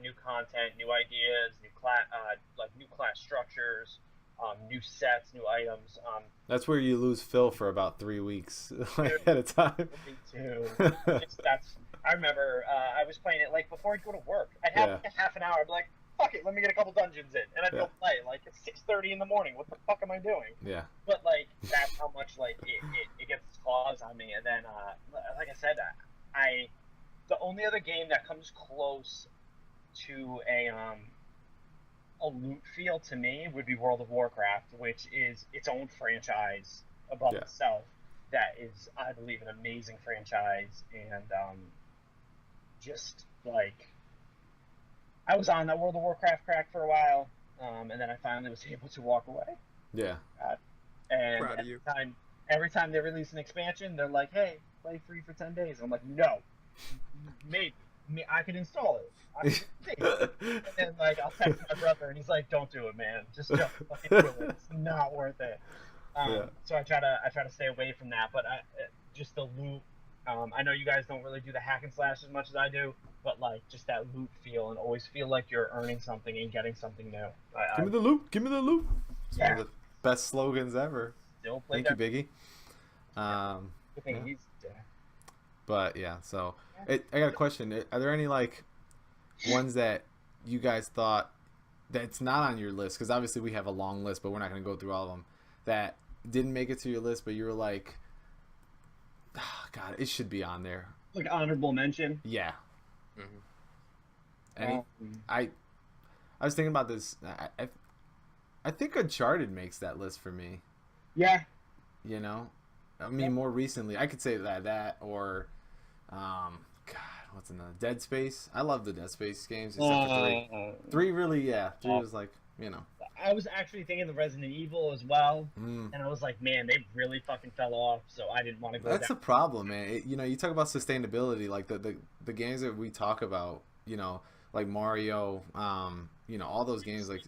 new content, new ideas, new class structures, new sets, new items. That's where you lose Phil for about 3 weeks at a time. Me too. I remember I was playing it like before I'd go to work. I'd have like a half an hour. I'd be like, fuck it, let me get a couple dungeons in, and I'd go play. Like it's 6:30 in the morning. What the fuck am I doing? Yeah. But like that's how much like it gets its claws on me. And then like I said, the only other game that comes close to a loot feel to me would be World of Warcraft, which is its own franchise above itself. That is, I believe, an amazing franchise, and just like I was on that World of Warcraft crack for a while, and then I finally was able to walk away. Yeah. And Proud of you. Every time they release an expansion, they're like, "Hey, play free for 10 days." I'm like, "No, maybe I can install it." And then like I'll text my brother, and he's like, "Don't do it, man. Just fucking do it. It's not worth it." So I try to stay away from that. But just the loot. I know you guys don't really do the hack and slash as much as I do, but like just that loot feel and always feel like you're earning something and getting something new. Give me the loot. Give me the loot. It's yeah. one of the best slogans ever. Still play Thank that. you, Biggie. He's But yeah, so I got a question. Are there any like ones that you guys thought that's not on your list? Because obviously we have a long list, but we're not going to go through all of them. That didn't make it to your list, but you were like, oh, God, it should be on there. like honorable mention. Yeah. Mm-hmm. Any, I was thinking about this. I think Uncharted makes that list for me. Yeah. You know, I mean, more recently, I could say that or, God, what's another? Dead Space. I love the Dead Space games except for 3. 3 really, yeah. 3 was like, you know. I was actually thinking the Resident Evil as well, and I was like, man, they really fucking fell off, so I didn't want to go That's down. the problem, man. You know, you talk about sustainability, like the games that we talk about, you know, like Mario, you know, all those games. Like,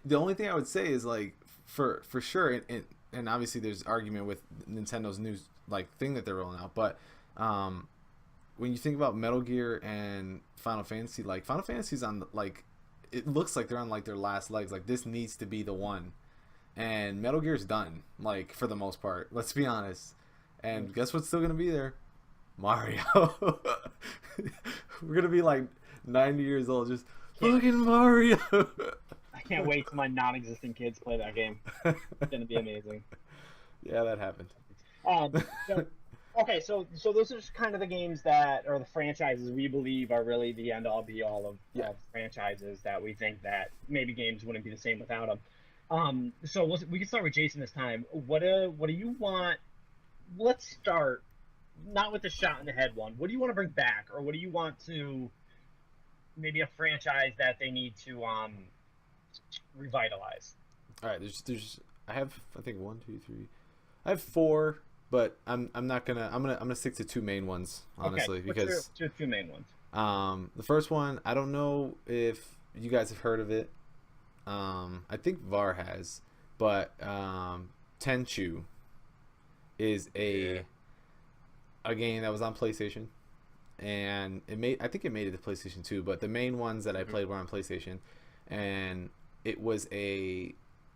the only thing I would say is like, for sure, and obviously there's argument with Nintendo's new like thing that they're rolling out, but when you think about Metal Gear and Final Fantasy, like Final Fantasy's on like, it looks like they're on like their last legs. Like this needs to be the one, and Metal Gear's done. Like for the most part, let's be honest. And guess what's still gonna be there? Mario. We're gonna be like 90 years old, just fucking Mario. I can't wait till my non-existent kids play that game. It's gonna be amazing. Yeah, that happened. So Okay, so those are just kind of the games that, or the franchises we believe are really the end all be all Yeah. of franchises that we think that maybe games wouldn't be the same without them. So we can start with Jason this time. What do you want? Let's start not with the shot in the head one. What do you want to bring back, or what do you want to maybe a franchise that they need to revitalize? All right. There's I have I think one, two, three. I have four, but I'm not gonna I'm gonna stick to two main ones Okay, honestly what's because your two main ones? the first one I don't know if you guys have heard of it. I think Var has, but Tenchu is Yeah. a game that was on PlayStation, and I think it made it to PlayStation 2, but the main ones that I Mhm. played were on PlayStation, and it was a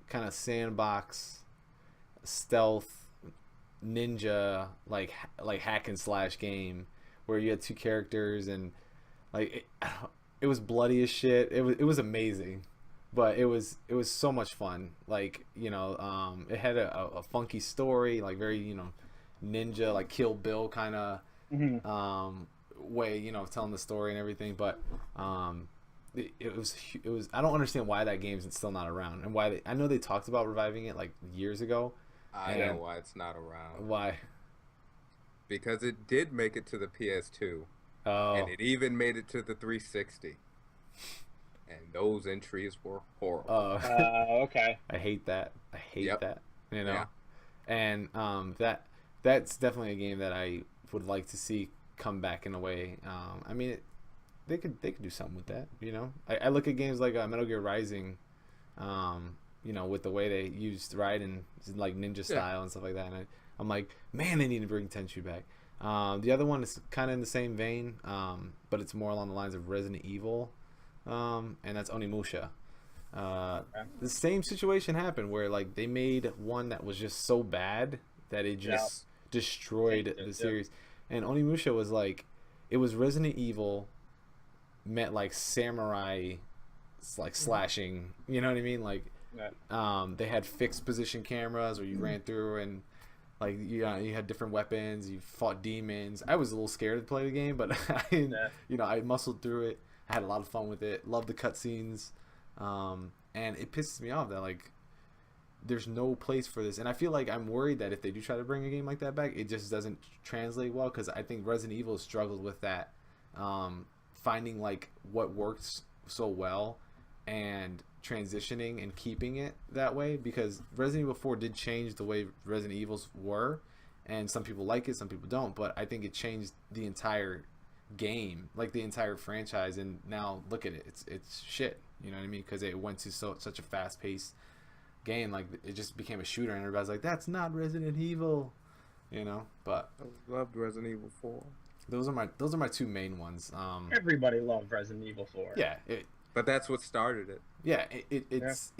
kind of sandbox stealth ninja like hack and slash game where you had two characters and like it was bloody as shit. It was amazing, but it was so much fun. Like it had a funky story, like very ninja like Kill Bill kind of Hmm. way of telling the story and everything. But it was I don't understand why that game's still not around and why I know they talked about reviving it like years ago. I know And why it's not around. why? Because it did make it to the PS2, and Oh, it even made it to the 360. And those entries were horrible. oh, Okay. I hate that. I hate Yep. that. You know, Yeah. and that's definitely a game that I would like to see come back in a way. I mean, they could do something with that. I look at games like Metal Gear Rising, with the way they used Raiden like ninja Yeah. style and stuff like that, and I'm like, man, they need to bring Tenchu back. The other one is kind of in the same vein, but it's more along the lines of Resident Evil, and that's Onimusha. Okay. The same situation happened where like they made one that was just so bad that it Yeah. just destroyed the Yeah. series. And Onimusha was like, it was Resident Evil met like samurai, like slashing. You know what I mean? Like, Yeah. they had fixed position cameras where you ran through and like you had different weapons. You fought demons. I was a little scared to play the game, but Yeah. I muscled through it. I had a lot of fun with it. Loved the cutscenes. And it pisses me off that like there's no place for this, and I feel like I'm worried that if they do try to bring a game like that back, it just doesn't translate well because I think Resident Evil struggled with that, finding like what works so well and transitioning and keeping it that way because Resident Evil 4 did change the way Resident Evils were, and some people like it, some people don't, but I think it changed the entire game, like the entire franchise, and now look at it, it's shit. You know what I mean? Because it went to such a fast paced game, like it just became a shooter, and everybody's like, "That's not Resident Evil," But I loved Resident Evil 4. those are my two main ones. Everybody loved Resident Evil 4. Yeah, it, But that's what started it. yeah, it's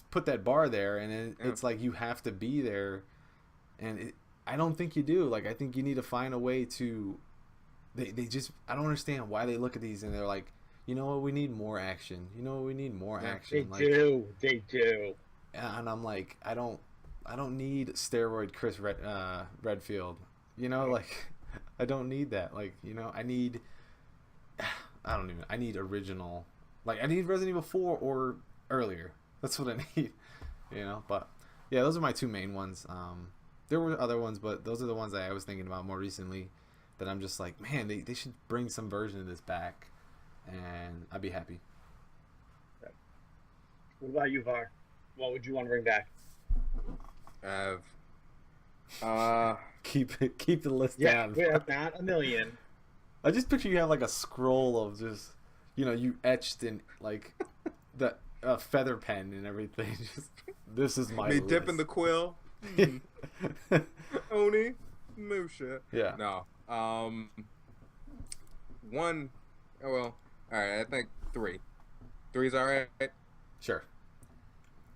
put that bar there, and Yeah. it's like you have to be there, and I don't think you do. Like I think you need to find a way to. They just I don't understand why they look at these and they're like, you know what, we need more action. You know what, we need more Yeah. action. They do. They do. And I'm like, I don't need steroid Redfield. Like I don't need that. Like I need I need original. Like I need Resident Evil 4 or earlier. That's what I need. But yeah, those are my two main ones. There were other ones, but those are the ones that I was thinking about more recently. That I'm just like, man, they should bring some version of this back, and I'd be happy. What about you, Var? What would you want to bring back? I've, uh, Keep the list Yeah, down. we're not a million. I just picture you have like a scroll of just, you etched in like the feather pen and everything. Just this is my me list. dipping the quill. Oni Musha. Yeah. No. One. Oh, well. All right. I think three. Three's all right. Sure.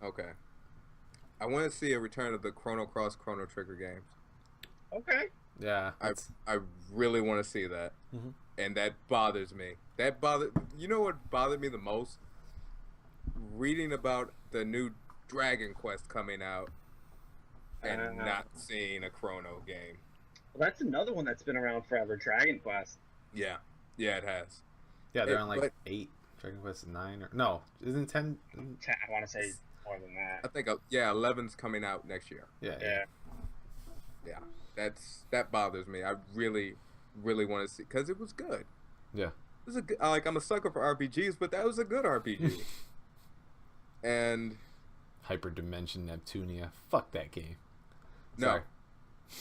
Okay. I want to see a return of the Chrono Cross, Chrono Trigger games. Okay. Yeah. I really want to see that, Mhm. and that bothers me. You know what bothered me the most? Reading about the new Dragon Quest coming out and not seeing a Chrono game. Well, that's another one that's been around forever. Dragon Quest. Yeah, yeah, it has. Yeah, they're on like But 8. Dragon Quest is 9 or no? Isn't 10? I want to say more than that. I think yeah, 11's coming out next year. Yeah, Yeah. Yeah, that bothers me. I really, really want to see because it was good. Yeah. It was a good, like I'm a sucker for RPGs, but that was a good RPG. And Hyperdimension Neptunia. Fuck that game. no, Sorry.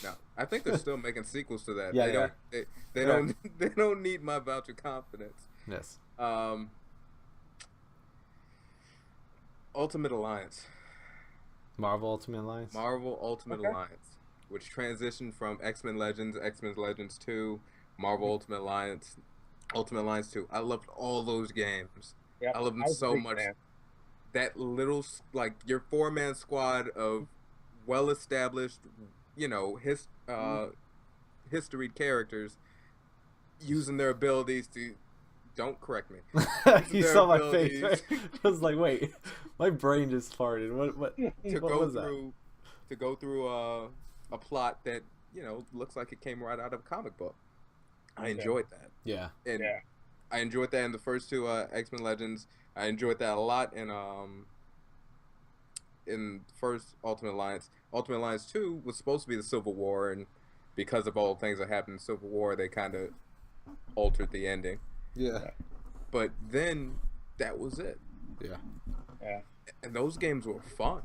no, I think they're still making sequels to that. Yeah, they yeah. don't. They don't. They don't need my voucher confidence. Yes. Ultimate Alliance. Marvel Ultimate Alliance. Marvel Ultimate Alliance, which transitioned from X-Men Legends, X-Men Legends 2, Marvel Ultimate Alliance, Ultimate Alliance 2. I loved all those games. Yep. I loved them was a so big much. fan. That little, like, your 4-man squad of well-established, you know, history using their abilities to, don't correct me. You their saw my abilities. face. Right? I was like, wait, my brain just farted. What to what go was through to go through a plot that, you know, looks like it came right out of a comic book. I enjoyed that. Yeah. And Yeah. I enjoyed that in the first 2 X-Men Legends. I enjoyed that a lot in first Ultimate Alliance. Ultimate Alliance 2 was supposed to be the Civil War, and because of all the things that happened in Civil War, they kind of altered the ending. Yeah. But then that was it. Yeah. Yeah. And those games were fun.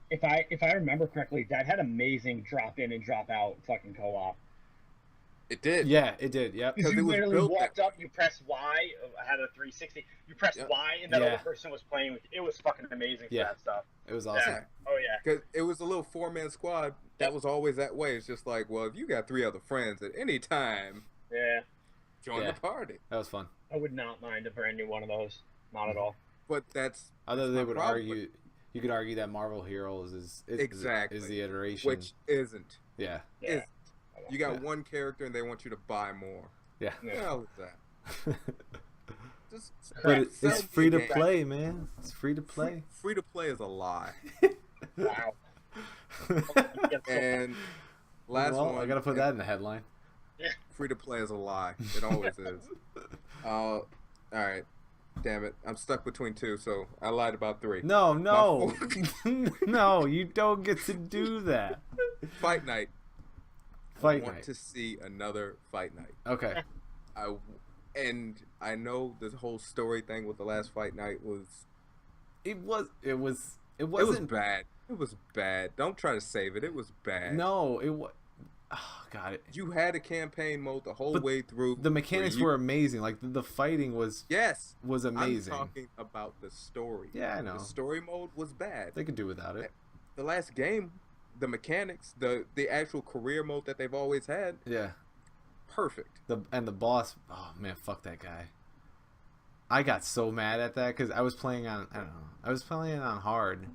If I remember correctly, that had amazing drop in and drop out fucking co-op. It did. Yeah, it did. Yep. Because You it was literally built walked that up, you press Y. I had a 360. You press Yep. Y, and that Yeah. other person was playing with. It was fucking amazing for Yeah. that stuff. It was awesome. Yeah. Oh yeah. Because it was a little 4-man squad that was always that way. It's just like, well, if you got 3 other friends at any time, Yeah. join Yeah. the party. That was fun. I would not mind a brand new one of those. Not at all. But that's Although that's they my would problem argue, you could argue that Marvel Heroes is Exactly. the iteration. which isn't. Yeah. Yeah. Isn't. You got Yeah. one character and they want you to buy more. Yeah. What the hell is that? Just But sell it's me free a to game. play, man. It's free to play. Free to play is a lie. Wow. And last well, one, I gotta put that in the headline. free to play is a lie. It always is. All right. Damn it. I'm stuck between 2, so I lied about 3. No, My no, four- no. You don't get to do that. Fight night. Fight I want night. to see another fight night. Okay. I know the whole story thing with the last fight night was It wasn't it was bad. It was bad. Don't try to save it. It was bad. No, it was. Oh god. You had a campaign mode the whole But way through. The mechanics where you- were amazing. Like the fighting was amazing. I'm talking about the story. Yeah, I know. The story mode was bad. They could do without it. The last game, the mechanics, the actual career mode that they've always had, Yeah. perfect. The boss. Oh man, fuck that guy. I got so mad at that because I was playing on I was playing on hard,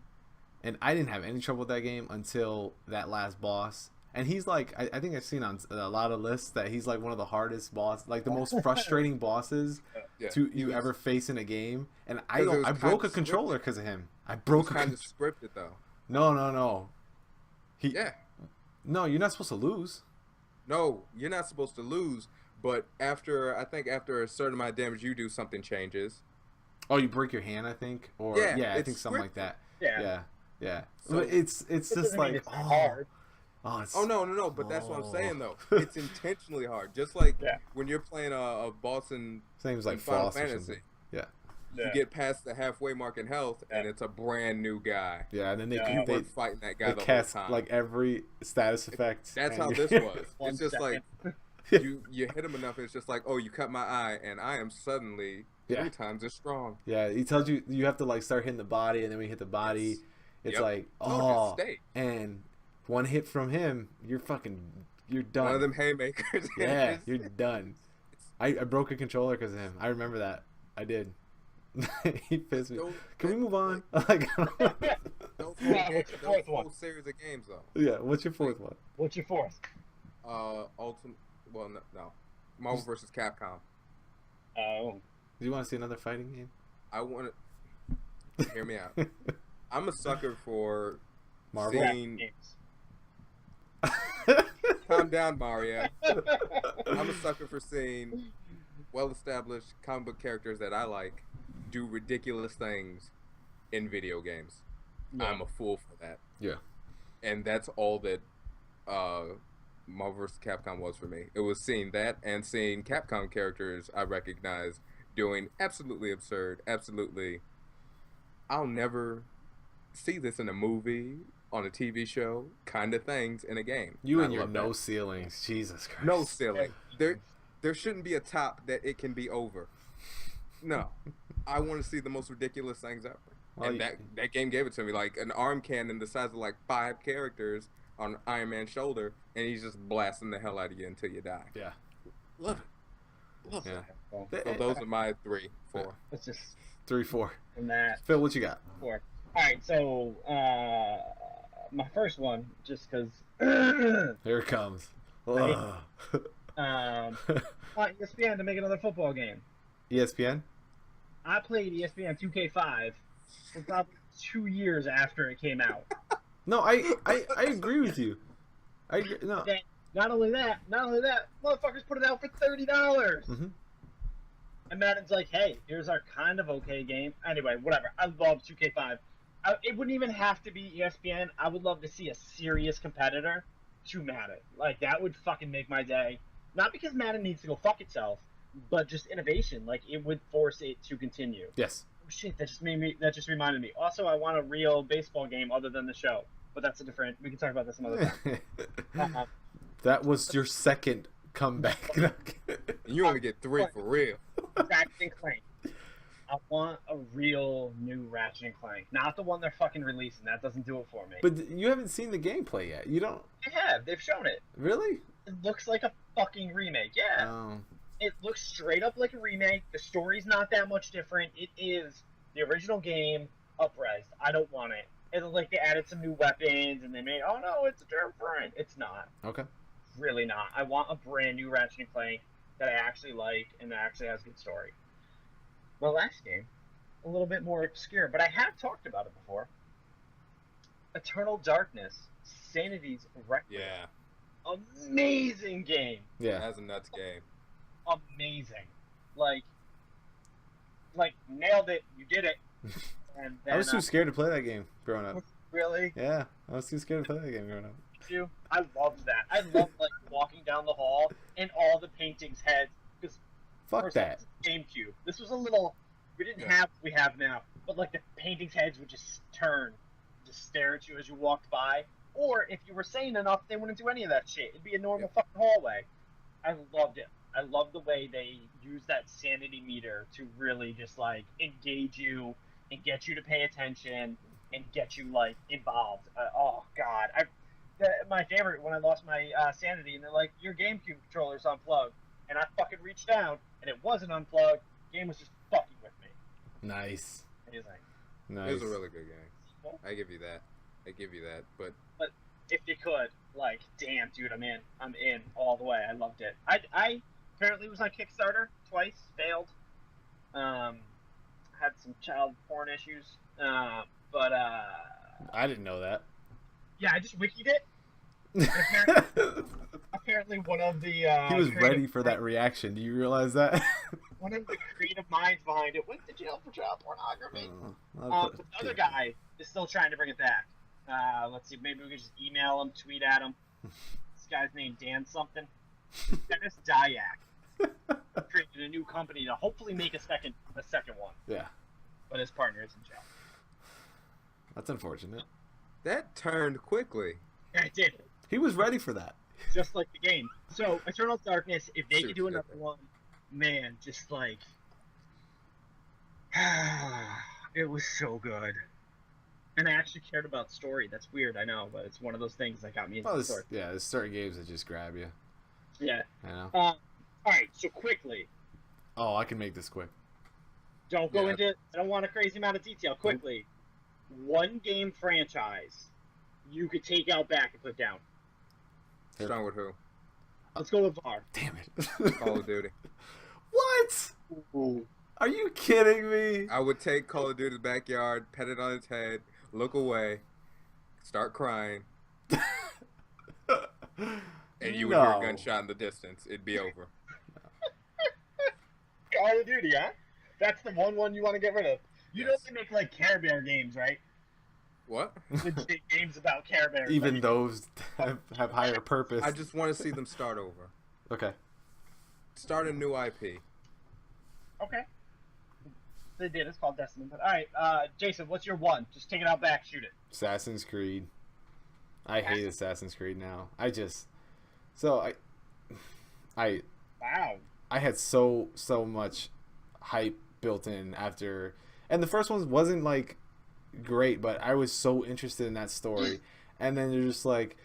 and I didn't have any trouble with that game until that last boss. And he's like, I think I've seen on a lot of lists that he's like one of the hardest boss, like the most frustrating bosses Yeah. you ever face in a game. And I 'Cause it don't, was I broke a kinda controller because of him. I broke a Kind of controller. scripted though. No. Yeah. No, you're not supposed to lose. No, you're not supposed to lose. But I think after a certain amount of damage you do, something changes. Oh, you break your hand, I think, or Yeah, I it's think something like scripted. that. Yeah. Yeah. So- But it's It just doesn't mean like it's hard. It's, Oh no! But that's what I'm Oh. saying though. It's intentionally hard. Just like Yeah. when you're playing a boss in Seems like Final Frost or Fantasy. something. Yeah. You Yeah. get past the halfway mark in health, and Yeah. it's a brand new guy. Yeah, and then they Yeah. You they, weren't fighting that guy they the whole cast time. like every status effect. That's and how you- this was. 1 It's just like second. you hit him enough, and it's just like, oh, you cut my eye, and I am suddenly Yeah. 3 times as strong. Yeah, he tells you have to like start hitting the body, and then when you hit the body, it's Yep. like No, just stay. and one hit from him, you're done. One of them haymakers. Yeah, you're done. I broke a controller because of him. I remember that. I did. He pissed me. Don't- Can we move on? Like, Those Yeah, what's your fourth whole one? series of games though. yeah. What's your fourth one? What's your fourth? Ultimate. Well, no. Marvel vs. Capcom. Oh. Do you want to see another fighting game? I want to hear me out. I'm a sucker for Marvel? seeing. games. Calm down, Mario. I'm a sucker for seeing well-established comic book characters that I like do ridiculous things in video games. Yeah. I'm a fool for that. Yeah. And that's all that Marvel vs. Capcom was for me. It was seeing that and seeing Capcom characters I recognized doing absolutely absurd, absolutely. I'll never see this in a movie, on a TV show, kind of things in a game. You I and your love no that. ceilings, Jesus Christ. No ceiling. There shouldn't be a top that it can be over. No, I want to see the most ridiculous things ever. Well, And that game gave it to me, like an arm cannon the size of like 5 characters on Iron Man's shoulder, and he's just blasting the hell out of you until you die. Yeah. Love it. Love Yeah. it. So those are my 3, 4. Let's just 3, 4. from that. Phil, what you got? 4. All right, so my first one, just because. Here it comes. Right. Ugh. Want ESPN to make another football game. ESPN? I played ESPN 2K5 for probably 2 years after it came out. No, I agree with you. I agree. No. Then, not only that, motherfuckers put it out for $30. Mm-hmm. And Madden's like, hey, here's our kind of okay game. Anyway, whatever. I love 2K5. It wouldn't even have to be ESPN. I would love to see a serious competitor to Madden. Like, that would fucking make my day. Not because Madden needs to go fuck itself, but just innovation. Like, it would force it to continue. Yes. Oh, shit, that just reminded me. Also, I want a real baseball game other than the show. But that's a different... We can talk about this another time. That was your second comeback. You only get 3 for real. Ratchet and Clank. I want a real new Ratchet and Clank. Not the one they're fucking releasing. That doesn't do it for me. But you haven't seen the gameplay yet. You don't... They have. They've shown it. Really? It looks like a fucking remake. Yeah. Oh. It looks straight up like a remake. The story's not that much different. It is the original game up-resed. I don't want it. It's like they added some new weapons and they made, oh no, it's different. It's not. Okay. Really not. I want a brand new Ratchet and Clank that I actually like and that actually has a good story. My last game, a little bit more obscure, but I have talked about it before. Eternal Darkness, Sanity's Requiem. Yeah. Amazing game. Yeah. That's a nuts game. Amazing. Like nailed it. You did it. And then, I was too scared to play that game growing up. Really? Yeah, I was too scared to play that game growing up. You? I loved that. I loved like walking down the hall and all the paintings' heads. Because Fuck that. GameCube. This was a little. We didn't have what we have now, but like the paintings' heads would just turn, just stare at you as you walked by. Or if you were sane enough, they wouldn't do any of that shit. It'd be a normal fucking hallway. I loved it. I loved the way they used that sanity meter to really just like engage you and get you to pay attention and get you like involved. Oh god, my favorite when I lost my sanity and they're like, your GameCube controller's unplugged, and I fucking reached down and it wasn't unplugged. The game was just fucking with me. Nice. Amazing. Nice. It was a really good game. I give you that. But If you could, like, damn, dude, I'm in all the way. I loved it. I apparently was on Kickstarter twice, failed. Had some child porn issues, but I didn't know that. yeah, I just wikied it. Apparently, one of the He was ready for that reaction. Do you realize that? one of the creative minds behind it went to jail for child pornography. Oh, The other guy is still trying to bring it back. Let's see, maybe we could just email him, tweet at him. This guy's named Dan something. Dennis Dyack created a new company to hopefully make a second one. Yeah. But his partner is in jail. That's unfortunate. that turned quickly. Yeah, it did. He was ready for that. Just like the game. So, Eternal Darkness, if they Sure, could do another definitely. one, man, just like... it was so good. And I actually cared about story. That's weird, I know, but it's one of those things that got me into Well, the story. there's certain games that just grab you. Yeah. You know? Alright, so quickly. Oh, I can make this quick. Don't go Yeah. into... I don't want a crazy amount of detail. Quickly. One game franchise you could take out back and put down. Strong with who? Let's go with VAR. Damn it. Call of Duty. What? Ooh. Are you kidding me? I would take Call of Duty's backyard, pet it on its head, look away, start crying, and you would hear No. a gunshot in the distance, it'd be over. Call of Duty, huh? That's the one you want to get rid of. You know Yes. they make like Care Bear games, right? What? Legit games about Care Bears. Even like, those have higher purpose. I just want to see them start over. Okay. Start a new IP. Okay. They did. It's called Destiny. But all right, Jason, what's your one? Just take it out back, shoot it. Assassin's Creed. I hate Assassin's Creed now. I Wow. I had so much hype built in after, and the first one wasn't like great, but I was so interested in that story, and then you're just like,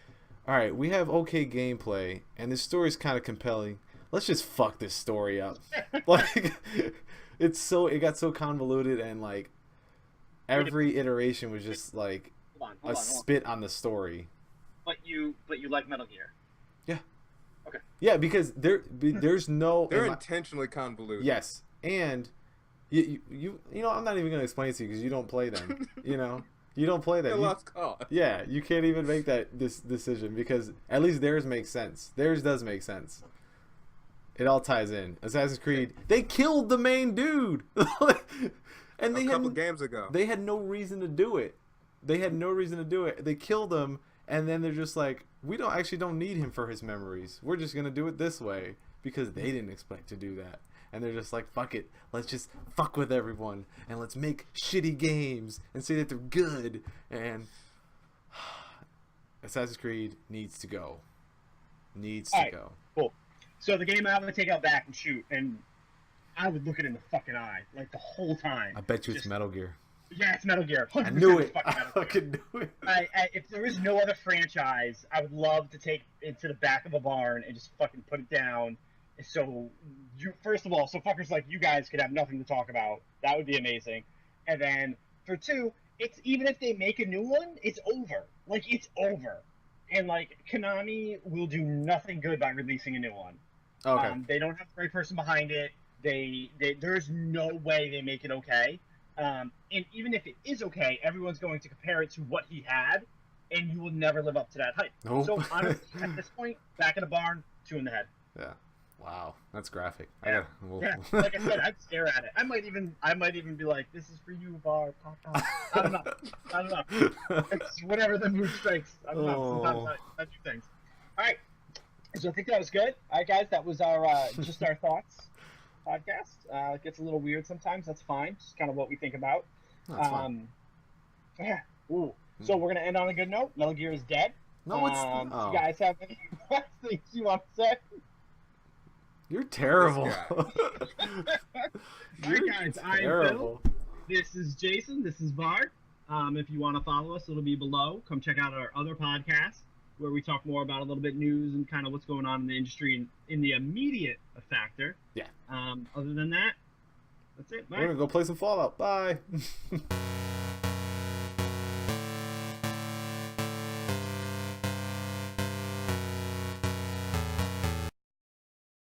all right, we have okay gameplay, and this story's kind of compelling. Let's just fuck this story up. Like, it got so convoluted, and like every iteration was just like Hold a on. spit on the story. But you like Metal Gear. Yeah. Okay. Yeah, because there's no. They're intentionally convoluted. Yes, and you know, I'm not even gonna explain it to you because you don't play them. You know, you don't play them. They're lost cause. Yeah, you can't even make this decision because at least theirs makes sense. Theirs does make sense. It all ties in. Assassin's Creed, they killed the main dude, and A couple games ago. they had no reason to do it. They had no reason to do it. They killed him, and then they're just like, we don't need him for his memories. We're just gonna do it this way because they didn't expect to do that. And they're just like, fuck it. Let's just fuck with everyone and let's make shitty games and say that they're good. And Assassin's Creed needs to go. Needs to go. Cool. So the game I would take out back and shoot, and I would look it in the fucking eye like the whole time. I bet you it's Metal Gear. Yeah, it's Metal Gear. 100% I knew it. fucking I Metal Gear. fucking knew it. If there is no other franchise, I would love to take it to the back of a barn and just fucking put it down. So, first of all, so fuckers like you guys could have nothing to talk about. That would be amazing. And then, for two, it's even if they make a new one, it's over. Like, it's over. And, like, Konami will do nothing good by releasing a new one. Okay. They don't have the right person behind it. There's no way they make it okay. And even if it is okay, everyone's going to compare it to what he had, and you will never live up to that hype. Nope. So honestly, at this point, back in the barn, 2 in the head. Yeah. Wow, that's graphic. Yeah. Yeah. Like I said, I'd stare at it. I might even be like, "This is for you, Bar." Papa. I don't know. It's whatever the mood strikes. I don't know. Sometimes I do things. All right. So I think that was good. All right, guys, that was our just our thoughts podcast. It gets a little weird sometimes. That's fine. Just kind of what we think about. That's fine. Yeah. Ooh. So we're gonna end on a good note. Metal Gear is dead. No, it's You guys have any last things you want to say? You're terrible. All right, guys. I'm Phil. This is Jason. This is Bard. If you want to follow us, it'll be below. Come check out our other podcast where we talk more about a little bit news and kind of what's going on in the industry and in the immediate factor. Yeah. Other than that, that's it. Bye. We're gonna go play some Fallout. Bye.